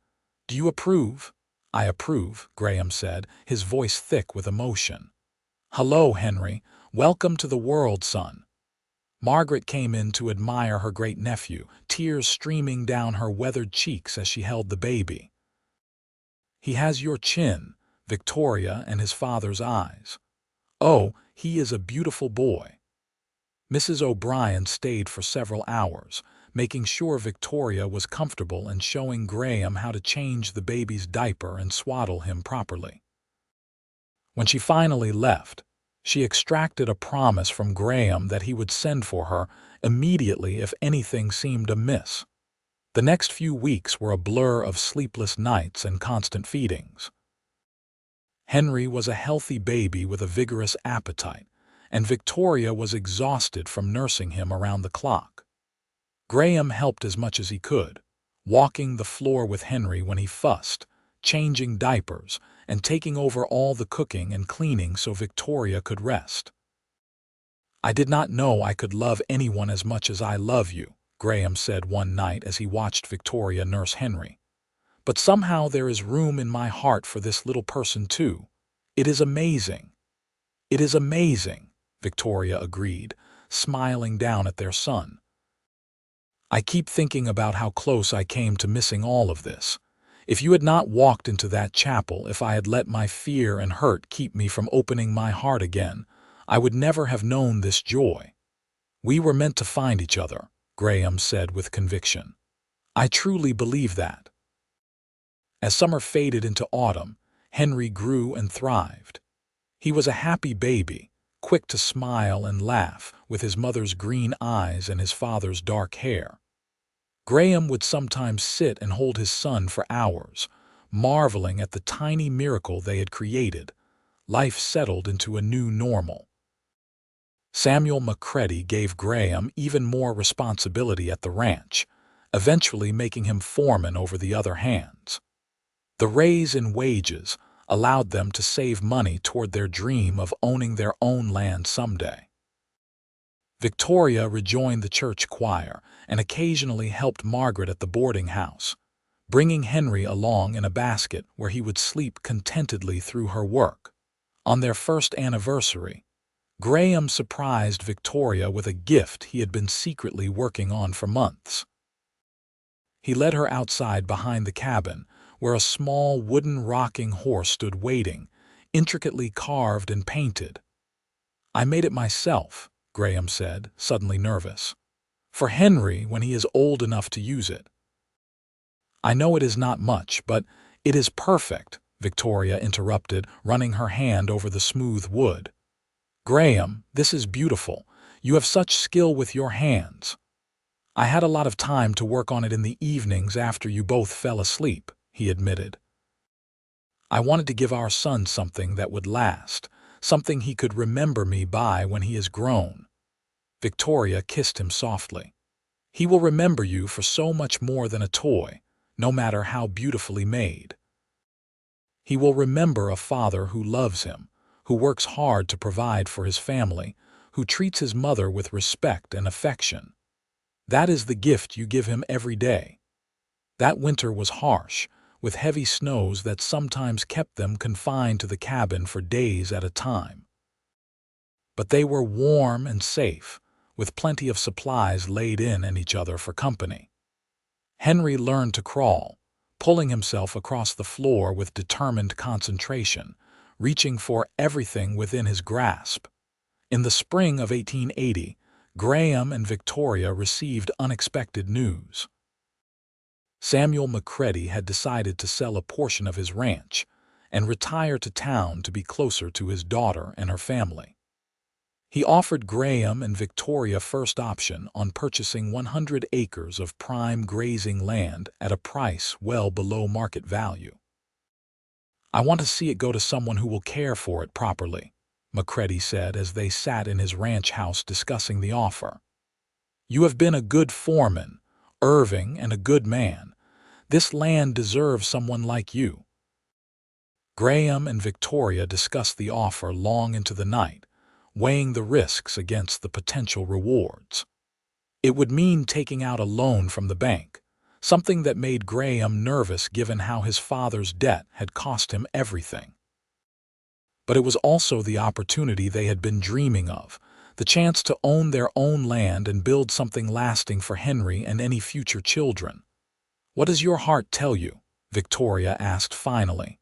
"Do you approve?" "I approve," Graham said, his voice thick with emotion. "Hello, Henry. Welcome to the world, son." Margaret came in to admire her great-nephew, tears streaming down her weathered cheeks as she held the baby. "He has your chin," Victoria and his father's eyes. "Oh, he is a beautiful boy." Mrs. O'Brien stayed for several hours, making sure Victoria was comfortable and showing Graham how to change the baby's diaper and swaddle him properly. When she finally left, she extracted a promise from Graham that he would send for her immediately if anything seemed amiss. The next few weeks were a blur of sleepless nights and constant feedings. Henry was a healthy baby with a vigorous appetite, and Victoria was exhausted from nursing him around the clock. Graham helped as much as he could, walking the floor with Henry when he fussed, changing diapers, and taking over all the cooking and cleaning so Victoria could rest. "I did not know I could love anyone as much as I love you," Graham said one night as he watched Victoria nurse Henry. "But somehow there is room in my heart for this little person too. It is amazing." "It is amazing," Victoria agreed, smiling down at their son. "I keep thinking about how close I came to missing all of this. If you had not walked into that chapel, if I had let my fear and hurt keep me from opening my heart again, I would never have known this joy." "We were meant to find each other," Graham said with conviction. "I truly believe that." As summer faded into autumn, Henry grew and thrived. He was a happy baby, quick to smile and laugh, with his mother's green eyes and his father's dark hair. Graham would sometimes sit and hold his son for hours, marveling at the tiny miracle they had created. Life settled into a new normal. Samuel McCready gave Graham even more responsibility at the ranch, eventually making him foreman over the other hands. The raise in wages allowed them to save money toward their dream of owning their own land someday. Victoria rejoined the church choir and occasionally helped Margaret at the boarding house, bringing Henry along in a basket where he would sleep contentedly through her work. On their first anniversary, Graham surprised Victoria with a gift he had been secretly working on for months. He led her outside behind the cabin, where a small wooden rocking horse stood waiting, intricately carved and painted. "I made it myself," Graham said, suddenly nervous. "For Henry when he is old enough to use it." "I know it is not much, but it is perfect," Victoria interrupted, running her hand over the smooth wood. "Graham, this is beautiful. You have such skill with your hands." "I had a lot of time to work on it in the evenings after you both fell asleep," he admitted. "I wanted to give our son something that would last, something he could remember me by when he is grown." Victoria kissed him softly. "He will remember you for so much more than a toy, no matter how beautifully made. He will remember a father who loves him, who works hard to provide for his family, who treats his mother with respect and affection. That is the gift you give him every day." That winter was harsh, with heavy snows that sometimes kept them confined to the cabin for days at a time. But they were warm and safe, with plenty of supplies laid in and each other for company. Henry learned to crawl, pulling himself across the floor with determined concentration, reaching for everything within his grasp. In the spring of 1880, Graham and Victoria received unexpected news. Samuel McCready had decided to sell a portion of his ranch and retire to town to be closer to his daughter and her family. He offered Graham and Victoria first option on purchasing 100 acres of prime grazing land at a price well below market value. I want to see it go to someone who will care for it properly, McCready said as they sat in his ranch house discussing the offer. You have been a good foreman, Irving, and a good man. This land deserves someone like you. Graham and Victoria discussed the offer long into the night, weighing the risks against the potential rewards. It would mean taking out a loan from the bank, something that made Graham nervous given how his father's debt had cost him everything. But it was also the opportunity they had been dreaming of, the chance to own their own land and build something lasting for Henry and any future children. What does your heart tell you? Victoria asked finally.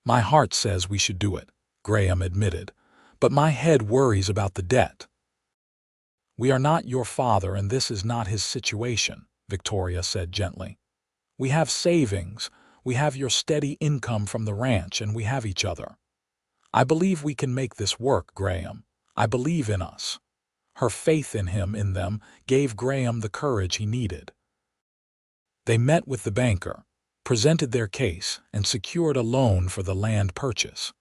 My heart says we should do it, Graham admitted, but my head worries about the debt. We are not your father and this is not his situation, Victoria said gently. We have savings, we have your steady income from the ranch, and we have each other. I believe we can make this work, Graham. I believe in us. Her faith in them, gave Graham the courage he needed. They met with the banker, presented their case, and secured a loan for the land purchase.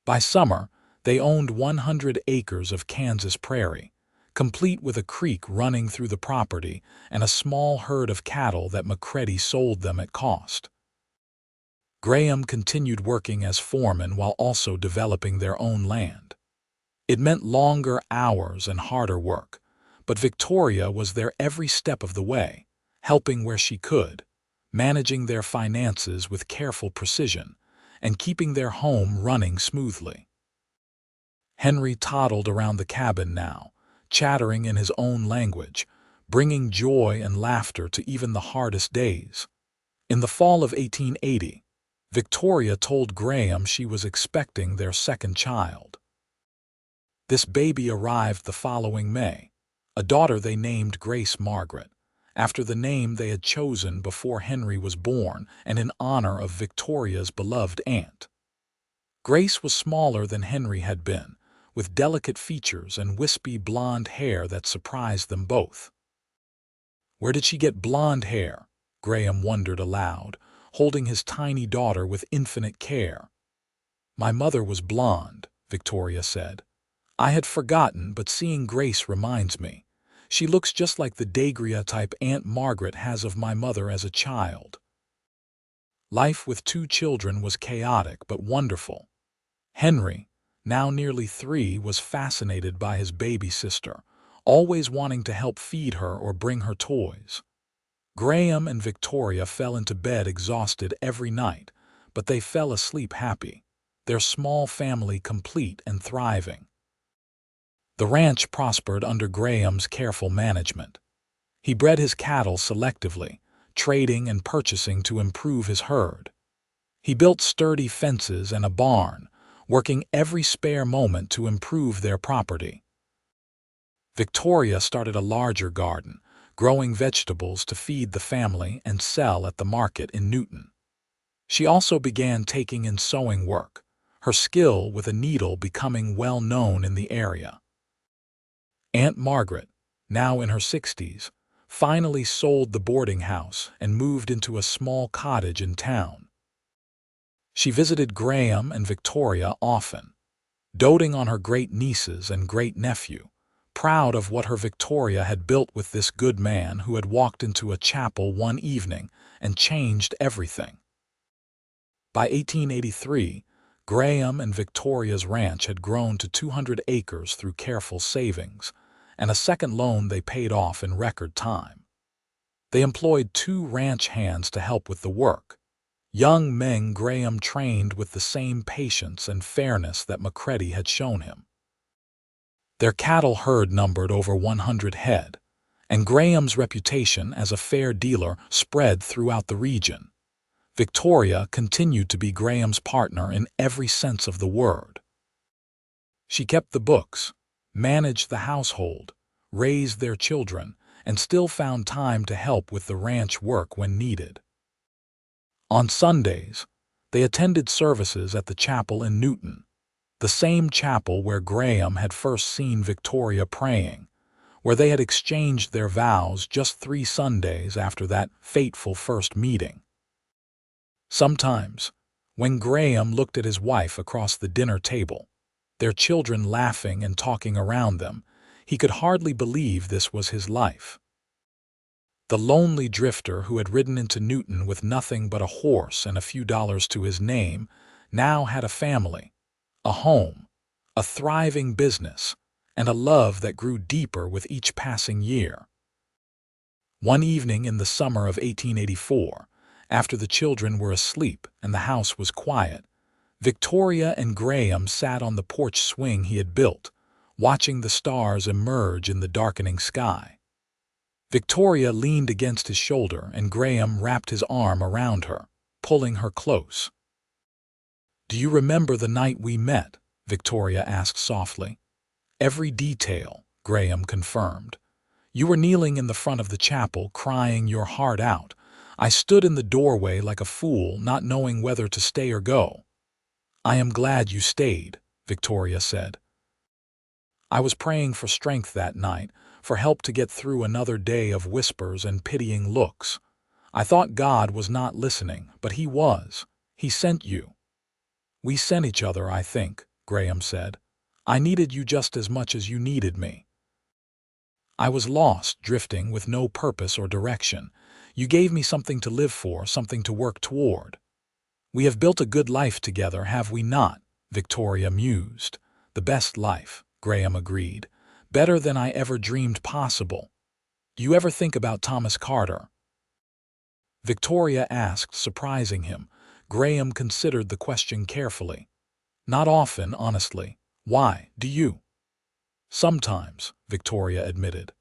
By summer, they owned 100 acres of Kansas prairie, complete with a creek running through the property and a small herd of cattle that McCready sold them at cost. Graham continued working as foreman while also developing their own land. It meant longer hours and harder work, but Victoria was there every step of the way, helping where she could, managing their finances with careful precision, and keeping their home running smoothly. Henry toddled around the cabin now, chattering in his own language, bringing joy and laughter to even the hardest days. In the fall of 1880, Victoria told Graham she was expecting their second child. This baby arrived the following May, a daughter they named Grace Margaret, after the name they had chosen before Henry was born and in honor of Victoria's beloved aunt. Grace was smaller than Henry had been, with delicate features and wispy blonde hair that surprised them both. Where did she get blonde hair? Graham wondered aloud, holding his tiny daughter with infinite care. My mother was blonde, Victoria said. I had forgotten, but seeing Grace reminds me. She looks just like the daguerreotype Aunt Margaret has of my mother as a child. Life with 2 children was chaotic but wonderful. Henry, now nearly 3, was fascinated by his baby sister, always wanting to help feed her or bring her toys. Graham and Victoria fell into bed exhausted every night, but they fell asleep happy, their small family complete and thriving. The ranch prospered under Graham's careful management. He bred his cattle selectively, trading and purchasing to improve his herd. He built sturdy fences and a barn, working every spare moment to improve their property. Victoria started a larger garden, growing vegetables to feed the family and sell at the market in Newton. She also began taking in sewing work, her skill with a needle becoming well known in the area. Aunt Margaret, now in her 60s, finally sold the boarding house and moved into a small cottage in town. She visited Graham and Victoria often, doting on her great-nieces and great-nephew, proud of what her Victoria had built with this good man who had walked into a chapel one evening and changed everything. By 1883, Graham and Victoria's ranch had grown to 200 acres through careful savings, and a second loan they paid off in record time. They employed 2 ranch hands to help with the work, young men Graham trained with the same patience and fairness that McCready had shown him. Their cattle herd numbered over 100 head, and Graham's reputation as a fair dealer spread throughout the region. Victoria continued to be Graham's partner in every sense of the word. She kept the books, managed the household, raised their children, and still found time to help with the ranch work when needed. On Sundays, they attended services at the chapel in Newton, the same chapel where Graham had first seen Victoria praying, where they had exchanged their vows just 3 Sundays after that fateful first meeting. Sometimes, When Graham looked at his wife across the dinner table, their children laughing and talking around them, he could hardly believe this was his life. The lonely drifter who had ridden into Newton with nothing but a horse and a few dollars to his name now had a family, a home, a thriving business, and a love that grew deeper with each passing year. One evening in the summer of 1884, after the children were asleep and the house was quiet, Victoria and Graham sat on the porch swing he had built, watching the stars emerge in the darkening sky. Victoria leaned against his shoulder and Graham wrapped his arm around her, pulling her close. "Do you remember the night we met?" Victoria asked softly. "Every detail," Graham confirmed. "You were kneeling in the front of the chapel, crying your heart out. I stood in the doorway like a fool, not knowing whether to stay or go." "I am glad you stayed," Victoria said. "I was praying for strength that night, for help to get through another day of whispers and pitying looks. I thought God was not listening, but He was. He sent you." "We sent each other, I think," Graham said. "I needed you just as much as you needed me. I was lost, drifting with no purpose or direction. You gave me something to live for, something to work toward." "We have built a good life together, have we not?" Victoria mused. "The best life," Graham agreed. "Better than I ever dreamed possible. Do you ever think about Thomas Carter?" Victoria asked, surprising him. Graham considered the question carefully. "Not often, honestly. Why, do you?" "Sometimes," Victoria admitted.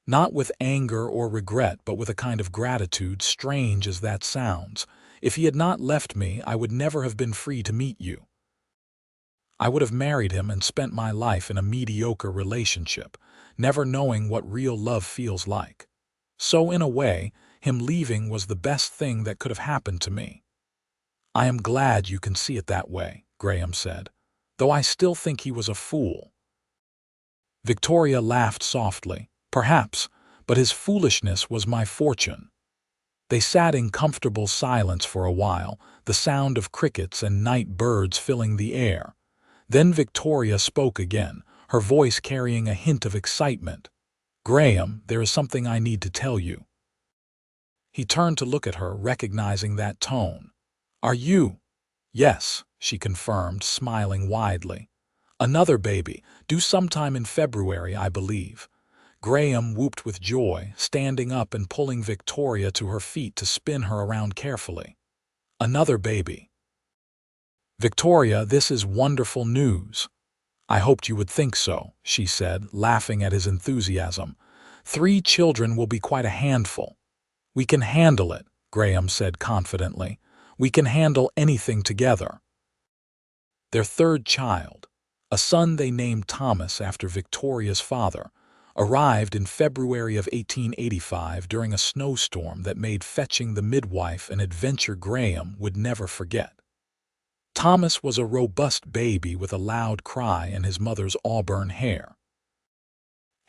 "Not with anger or regret, but with a kind of gratitude, strange as that sounds. If he had not left me, I would never have been free to meet you. I would have married him and spent my life in a mediocre relationship, never knowing what real love feels like. So, in a way, him leaving was the best thing that could have happened to me." "I am glad you can see it that way," Graham said, "though I still think he was a fool." Victoria laughed softly. "Perhaps, but his foolishness was my fortune." They sat in comfortable silence for a while, the sound of crickets and night birds filling the air. Then Victoria spoke again, her voice carrying a hint of excitement. "Graham, there is something I need to tell you." He turned to look at her, recognizing that tone. "Are you?" "Yes," she confirmed, smiling widely. "Another baby, due sometime in February, I believe." Graham whooped with joy, standing up and pulling Victoria to her feet to spin her around carefully. "Another baby." "Victoria, this is wonderful news." "I hoped you would think so," she said, laughing at his enthusiasm. "3 children will be quite a handful." "We can handle it," Graham said confidently. "We can handle anything together." Their third child, a son they named Thomas after Victoria's father, arrived in February of 1885 during a snowstorm that made fetching the midwife an adventure Graham would never forget. Thomas was a robust baby with a loud cry and his mother's auburn hair.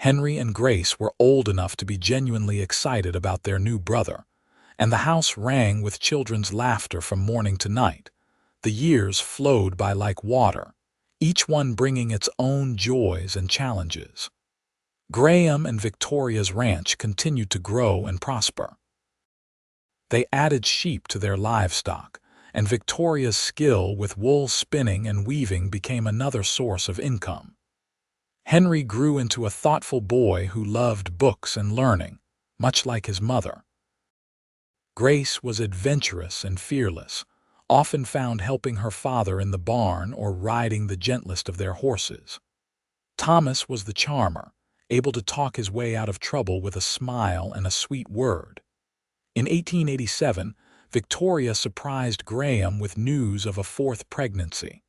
Henry and Grace were old enough to be genuinely excited about their new brother, and the house rang with children's laughter from morning to night. The years flowed by like water, each one bringing its own joys and challenges. Graham and Victoria's ranch continued to grow and prosper. They added sheep to their livestock, and Victoria's skill with wool spinning and weaving became another source of income. Henry grew into a thoughtful boy who loved books and learning, much like his mother. Grace was adventurous and fearless, often found helping her father in the barn or riding the gentlest of their horses. Thomas was the charmer, able to talk his way out of trouble with a smile and a sweet word. In 1887, Victoria surprised Graham with news of a 4th pregnancy.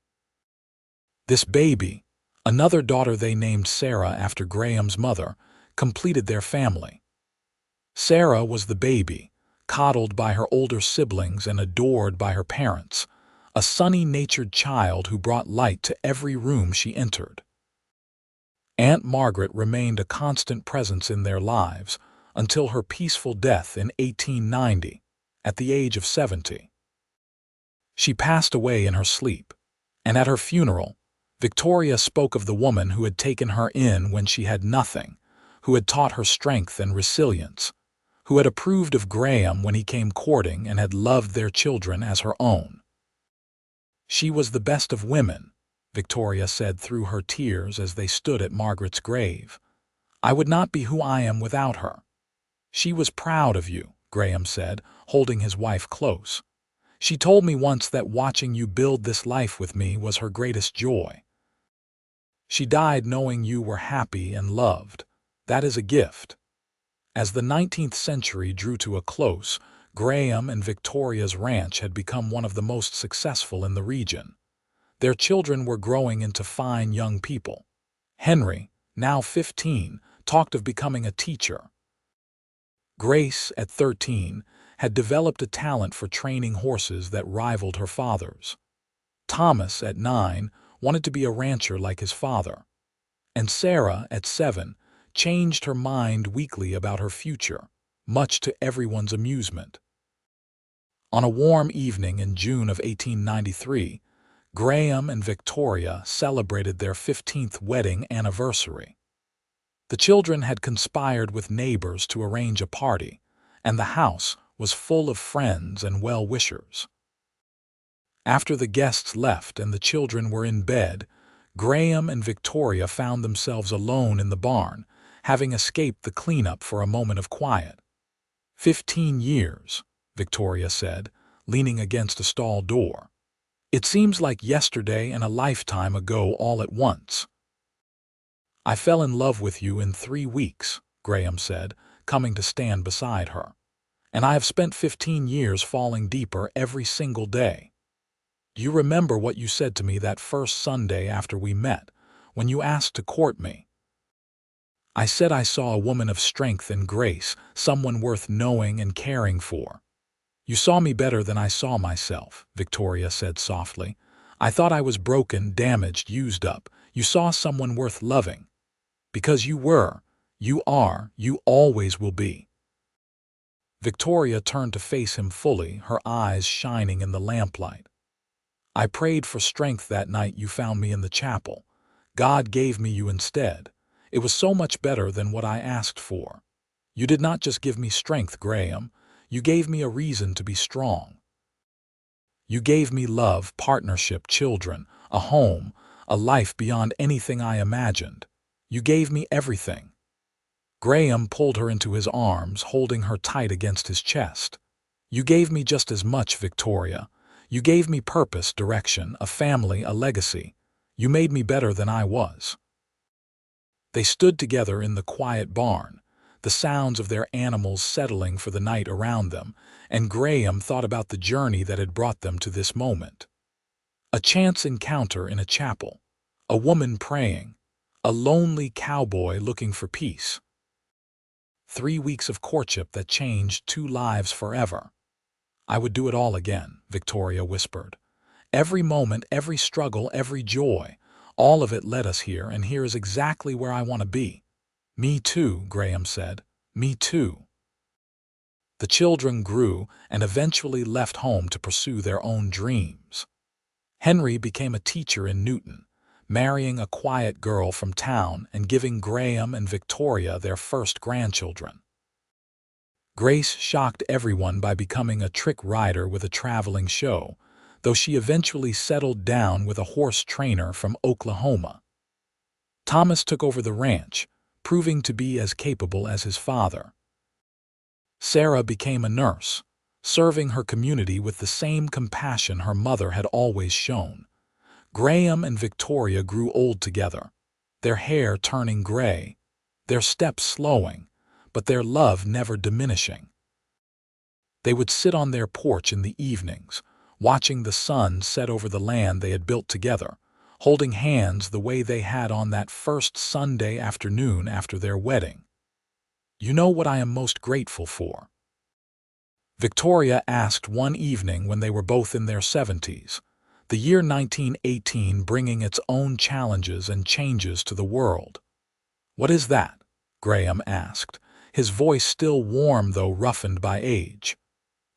This baby, another daughter they named Sarah after Graham's mother, completed their family. Sarah was the baby, coddled by her older siblings and adored by her parents, a sunny-natured child who brought light to every room she entered. Aunt Margaret remained a constant presence in their lives until her peaceful death in 1890, at the age of 70. She passed away in her sleep, and at her funeral, Victoria spoke of the woman who had taken her in when she had nothing, who had taught her strength and resilience, who had approved of Graham when he came courting and had loved their children as her own. She was the best of women, Victoria said through her tears as they stood at Margaret's grave. I would not be who I am without her. She was proud of you, Graham said, holding his wife close. She told me once that watching you build this life with me was her greatest joy. She died knowing you were happy and loved. That is a gift. As the 19th century drew to a close, Graham and Victoria's ranch had become one of the most successful in the region. Their children were growing into fine young people. Henry, now 15, talked of becoming a teacher. Grace, at 13, had developed a talent for training horses that rivaled her father's. Thomas, at 9, wanted to be a rancher like his father. And Sarah, at 7, changed her mind weekly about her future, much to everyone's amusement. On a warm evening in June of 1893, Graham and Victoria celebrated their 15th wedding anniversary. The children had conspired with neighbors to arrange a party, and the house was full of friends and well-wishers. After the guests left and the children were in bed, Graham and Victoria found themselves alone in the barn, having escaped the cleanup for a moment of quiet. 15 years, Victoria said, leaning against a stall door. It seems like yesterday and a lifetime ago all at once. I fell in love with you in 3 weeks, Graham said, coming to stand beside her. And I have spent 15 years falling deeper every single day. Do you remember what you said to me that first Sunday after we met, when you asked to court me? I said I saw a woman of strength and grace, someone worth knowing and caring for. You saw me better than I saw myself, Victoria said softly. I thought I was broken, damaged, used up. You saw someone worth loving. Because you were, you are, you always will be. Victoria turned to face him fully, her eyes shining in the lamplight. I prayed for strength that night you found me in the chapel. God gave me you instead. It was so much better than what I asked for. You did not just give me strength, Graham. You gave me a reason to be strong. You gave me love, partnership, children, a home, a life beyond anything I imagined. You gave me everything. Graham pulled her into his arms, holding her tight against his chest. You gave me just as much, Victoria. You gave me purpose, direction, a family, a legacy. You made me better than I was. They stood together in the quiet barn, the sounds of their animals settling for the night around them, and Graham thought about the journey that had brought them to this moment. A chance encounter in a chapel, a woman praying, a lonely cowboy looking for peace. 3 weeks of courtship that changed 2 lives forever. I would do it all again, Victoria whispered. Every moment, every struggle, every joy, all of it led us here, and here is exactly where I want to be. Me too, Graham said. Me too. The children grew and eventually left home to pursue their own dreams. Henry became a teacher in Newton, marrying a quiet girl from town and giving Graham and Victoria their first grandchildren. Grace shocked everyone by becoming a trick rider with a traveling show, though she eventually settled down with a horse trainer from Oklahoma. Thomas took over the ranch, proving to be as capable as his father. Sarah became a nurse, serving her community with the same compassion her mother had always shown. Graham and Victoria grew old together, their hair turning gray, their steps slowing, but their love never diminishing. They would sit on their porch in the evenings, watching the sun set over the land they had built together, holding hands the way they had on that first Sunday afternoon after their wedding. You know what I am most grateful for? Victoria asked one evening when they were both in their 70s, the year 1918 bringing its own challenges and changes to the world. What is that? Graham asked, his voice still warm though roughened by age.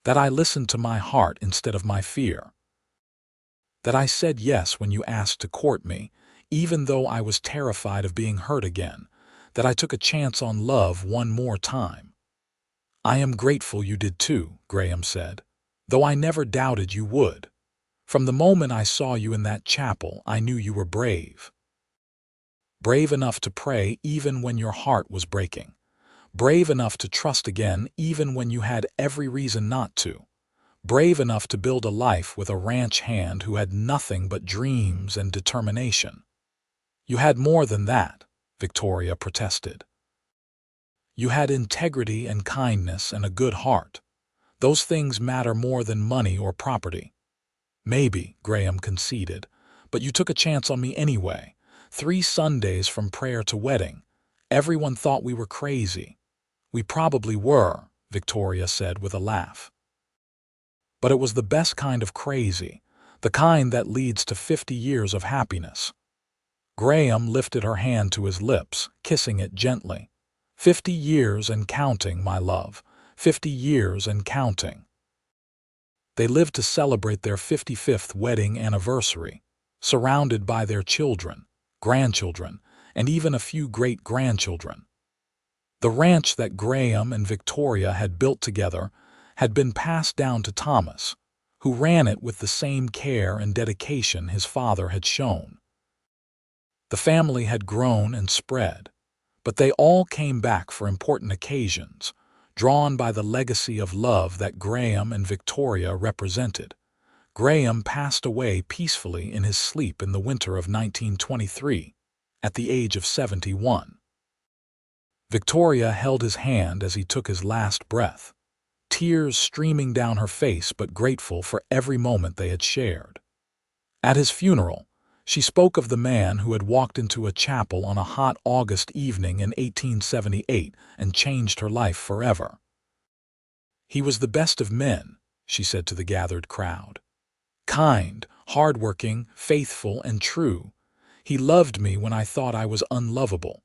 That I listened to my heart instead of my fear. That I said yes when you asked to court me, even though I was terrified of being hurt again. That I took a chance on love one more time. I am grateful you did too, Graham said, though I never doubted you would. From the moment I saw you in that chapel, I knew you were brave. Brave enough to pray even when your heart was breaking. Brave enough to trust again even when you had every reason not to. Brave enough to build a life with a ranch hand who had nothing but dreams and determination. You had more than that, Victoria protested. You had integrity and kindness and a good heart. Those things matter more than money or property. Maybe, Graham conceded, but you took a chance on me anyway. 3 Sundays from prayer to wedding. Everyone thought we were crazy. We probably were, Victoria said with a laugh. But it was the best kind of crazy, the kind that leads to 50 years of happiness. Graham lifted her hand to his lips, kissing it gently. 50 years and counting, my love. 50 years and counting. They lived to celebrate their 55th wedding anniversary, surrounded by their children, grandchildren, and even a few great-grandchildren. The ranch that Graham and Victoria had built together had been passed down to Thomas, who ran it with the same care and dedication his father had shown. The family had grown and spread, but they all came back for important occasions, drawn by the legacy of love that Graham and Victoria represented. Graham passed away peacefully in his sleep in the winter of 1923, at the age of 71. Victoria held his hand as he took his last breath, tears streaming down her face but grateful for every moment they had shared. At his funeral, she spoke of the man who had walked into a chapel on a hot August evening in 1878 and changed her life forever. He was the best of men, she said to the gathered crowd. Kind, hard-working, faithful, and true. He loved me when I thought I was unlovable.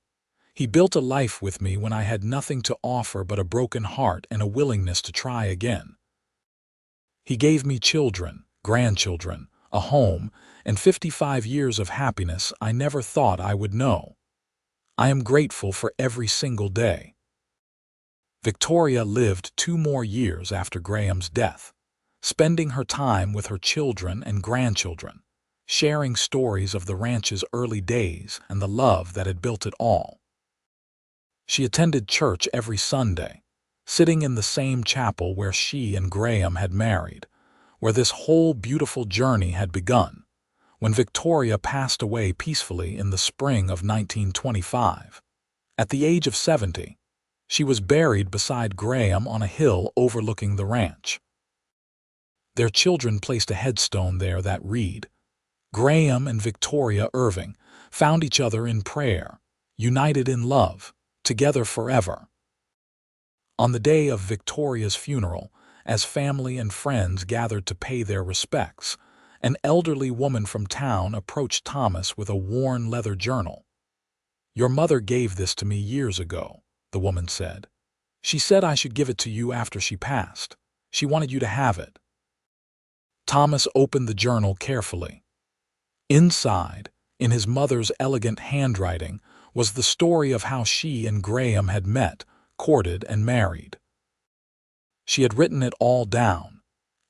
He built a life with me when I had nothing to offer but a broken heart and a willingness to try again. He gave me children, grandchildren, a home, and 55 years of happiness I never thought I would know. I am grateful for every single day. Victoria lived 2 more years after Graham's death, spending her time with her children and grandchildren, sharing stories of the ranch's early days and the love that had built it all. She attended church every Sunday, sitting in the same chapel where she and Graham had married, where this whole beautiful journey had begun. When Victoria passed away peacefully in the spring of 1925, at the age of 70, she was buried beside Graham on a hill overlooking the ranch. Their children placed a headstone there that read, Graham and Victoria Irving found each other in prayer, united in love, together forever. On the day of Victoria's funeral, as family and friends gathered to pay their respects, an elderly woman from town approached Thomas with a worn leather journal. Your mother gave this to me years ago, the woman said. She said I should give it to you after she passed. She wanted you to have it. Thomas opened the journal carefully. Inside, in his mother's elegant handwriting, was the story of how she and Graham had met, courted, and married. She had written it all down,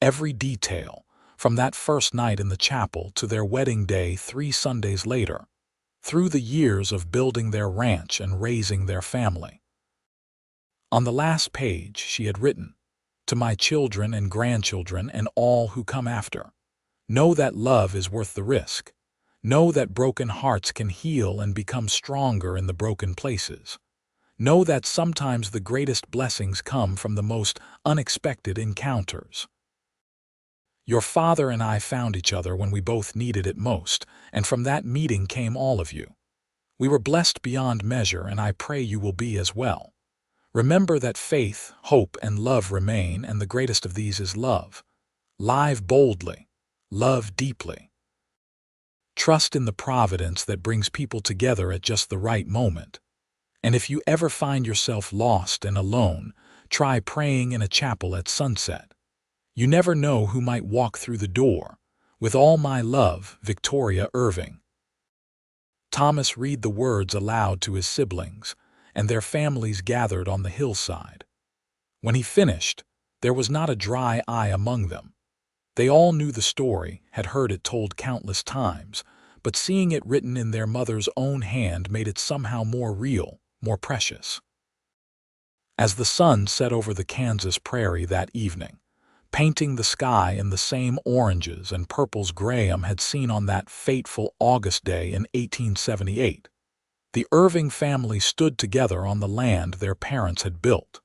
every detail, from that first night in the chapel to their wedding day 3 Sundays later, through the years of building their ranch and raising their family. On the last page she had written, To my children and grandchildren and all who come after, know that love is worth the risk. Know that broken hearts can heal and become stronger in the broken places. Know that sometimes the greatest blessings come from the most unexpected encounters. Your father and I found each other when we both needed it most, and from that meeting came all of you. We were blessed beyond measure, and I pray you will be as well. Remember that faith, hope, and love remain, and the greatest of these is love. Live boldly. Love deeply. Trust in the providence that brings people together at just the right moment. And if you ever find yourself lost and alone, try praying in a chapel at sunset. You never know who might walk through the door, With all my love, Victoria Irving. Thomas read the words aloud to his siblings, and their families gathered on the hillside. When he finished, there was not a dry eye among them. They all knew the story, had heard it told countless times, but seeing it written in their mother's own hand made it somehow more real, more precious. As the sun set over the Kansas prairie that evening, painting the sky in the same oranges and purples Graham had seen on that fateful August day in 1878, the Irving family stood together on the land their parents had built.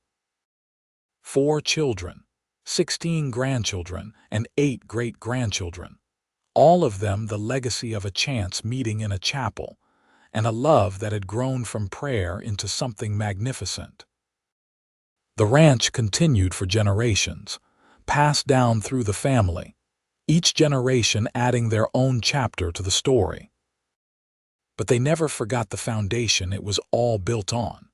4 children, 16 grandchildren, and 8 great-grandchildren, all of them the legacy of a chance meeting in a chapel, and a love that had grown from prayer into something magnificent. The ranch continued for generations, passed down through the family, each generation adding their own chapter to the story. But they never forgot the foundation it was all built on.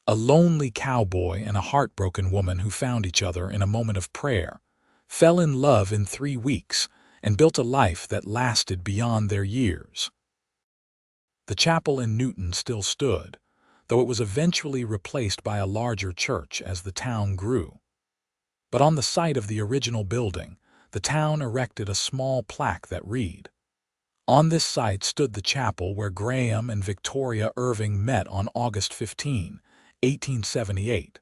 A lonely cowboy and a heartbroken woman who found each other in a moment of prayer, fell in love in 3 weeks, and built a life that lasted beyond their years. The chapel in Newton still stood, though it was eventually replaced by a larger church as the town grew. But on the site of the original building, the town erected a small plaque that read, "On this site stood the chapel where Graham and Victoria Irving met on August 15, 1878.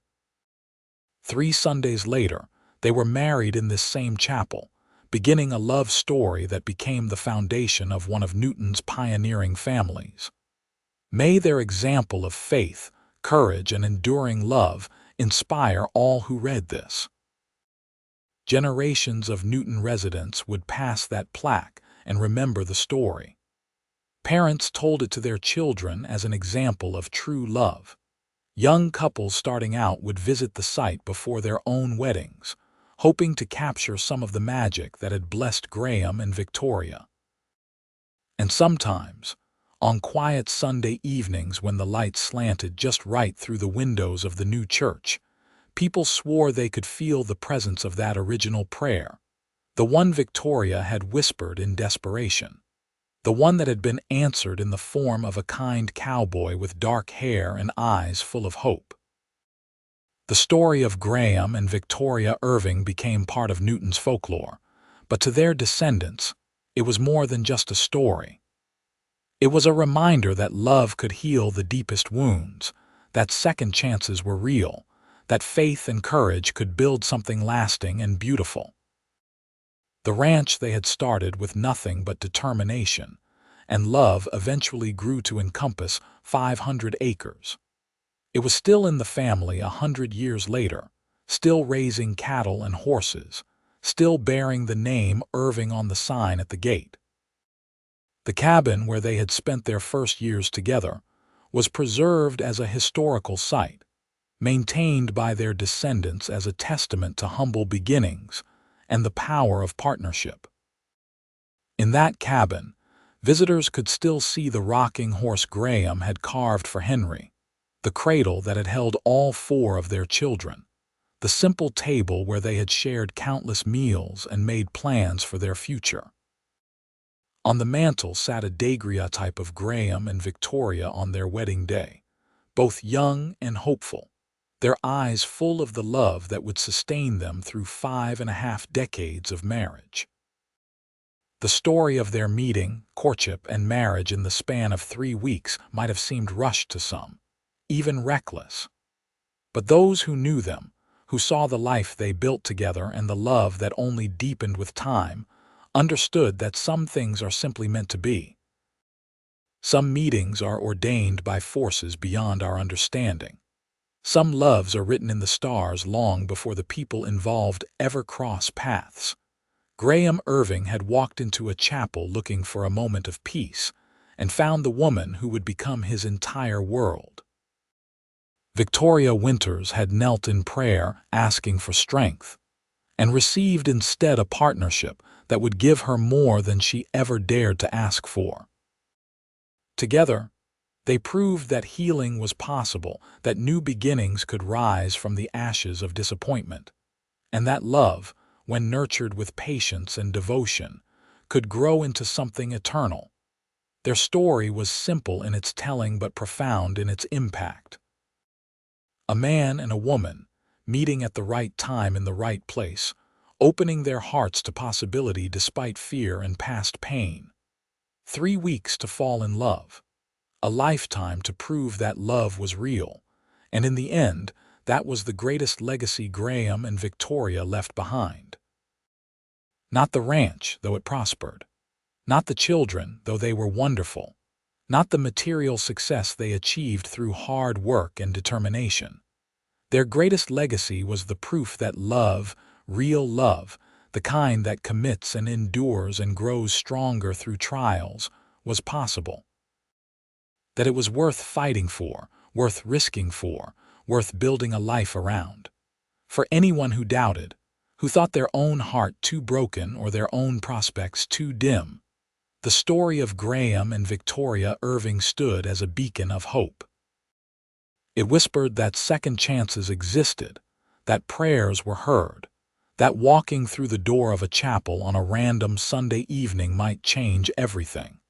3 Sundays later, they were married in this same chapel, beginning a love story that became the foundation of one of Newton's pioneering families. May their example of faith, courage, and enduring love inspire all who read this." Generations of Newton residents would pass that plaque and remember the story. Parents told it to their children as an example of true love. Young couples starting out would visit the site before their own weddings, hoping to capture some of the magic that had blessed Graham and Victoria. And sometimes, on quiet Sunday evenings when the light slanted just right through the windows of the new church, people swore they could feel the presence of that original prayer, the one Victoria had whispered in desperation, the one that had been answered in the form of a kind cowboy with dark hair and eyes full of hope. The story of Graham and Victoria Irving became part of Newton's folklore, but to their descendants, it was more than just a story. It was a reminder that love could heal the deepest wounds, that second chances were real, that faith and courage could build something lasting and beautiful. The ranch they had started with nothing but determination, and love eventually grew to encompass 500 acres. It was still in the family 100 years later, still raising cattle and horses, still bearing the name Irving on the sign at the gate. The cabin where they had spent their first years together was preserved as a historical site, maintained by their descendants as a testament to humble beginnings and the power of partnership. In that cabin, visitors could still see the rocking horse Graham had carved for Henry, the cradle that had held all 4 of their children, the simple table where they had shared countless meals and made plans for their future. On the mantel sat a daguerreotype of Graham and Victoria on their wedding day, both young and hopeful, their eyes full of the love that would sustain them through 5.5 decades of marriage. The story of their meeting, courtship, and marriage in the span of 3 weeks might have seemed rushed to some, even reckless. But those who knew them, who saw the life they built together and the love that only deepened with time, understood that some things are simply meant to be. Some meetings are ordained by forces beyond our understanding. Some loves are written in the stars long before the people involved ever cross paths. Graham Irving had walked into a chapel looking for a moment of peace and found the woman who would become his entire world. Victoria Winters had knelt in prayer asking for strength and received instead a partnership that would give her more than she ever dared to ask for. Together, they proved that healing was possible, that new beginnings could rise from the ashes of disappointment, and that love, when nurtured with patience and devotion, could grow into something eternal. Their story was simple in its telling but profound in its impact. A man and a woman, meeting at the right time in the right place, opening their hearts to possibility despite fear and past pain. 3 weeks to fall in love. A lifetime to prove that love was real. And in the end, that was the greatest legacy Graham and Victoria left behind. Not the ranch, though it prospered. Not the children, though they were wonderful. Not the material success they achieved through hard work and determination. Their greatest legacy was the proof that love, real love, the kind that commits and endures and grows stronger through trials, was possible. That it was worth fighting for, worth risking for, worth building a life around. For anyone who doubted, who thought their own heart too broken or their own prospects too dim, the story of Graham and Victoria Irving stood as a beacon of hope. It whispered that second chances existed, that prayers were heard, that walking through the door of a chapel on a random Sunday evening might change everything.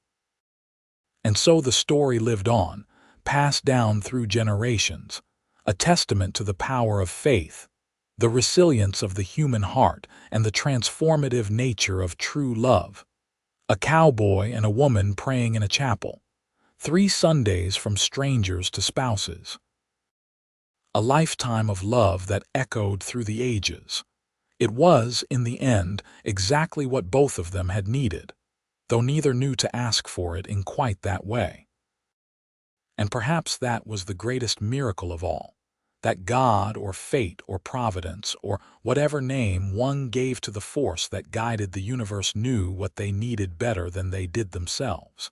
And so the story lived on, passed down through generations, a testament to the power of faith, the resilience of the human heart, and the transformative nature of true love. A cowboy and a woman praying in a chapel. 3 Sundays from strangers to spouses. A lifetime of love that echoed through the ages. It was, in the end, exactly what both of them had needed, though neither knew to ask for it in quite that way. And perhaps that was the greatest miracle of all, that God or fate or providence or whatever name one gave to the force that guided the universe knew what they needed better than they did themselves,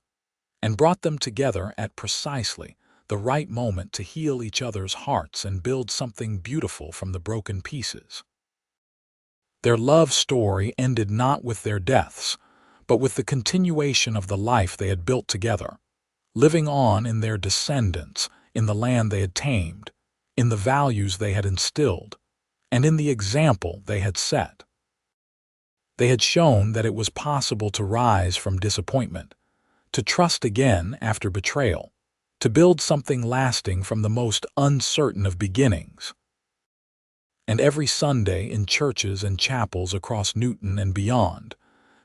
and brought them together at precisely the right moment to heal each other's hearts and build something beautiful from the broken pieces. Their love story ended not with their deaths, but with the continuation of the life they had built together, living on in their descendants, in the land they had tamed, in the values they had instilled, and in the example they had set. They had shown that it was possible to rise from disappointment, to trust again after betrayal, to build something lasting from the most uncertain of beginnings. And every Sunday in churches and chapels across Newton and beyond,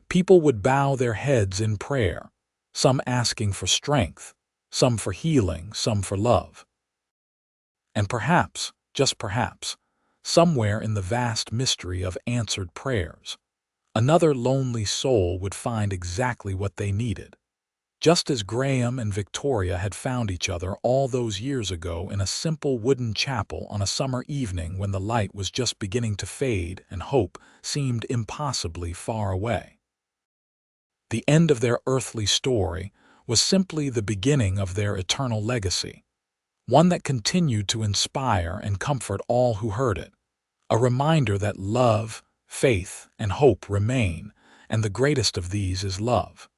people would bow their heads in prayer, some asking for strength, some for healing, some for love. And perhaps, just perhaps, somewhere in the vast mystery of answered prayers, another lonely soul would find exactly what they needed, just as Graham and Victoria had found each other all those years ago in a simple wooden chapel on a summer evening when the light was just beginning to fade and hope seemed impossibly far away. The end of their earthly story was simply the beginning of their eternal legacy, one that continued to inspire and comfort all who heard it, a reminder that love, faith, and hope remain, and the greatest of these is love.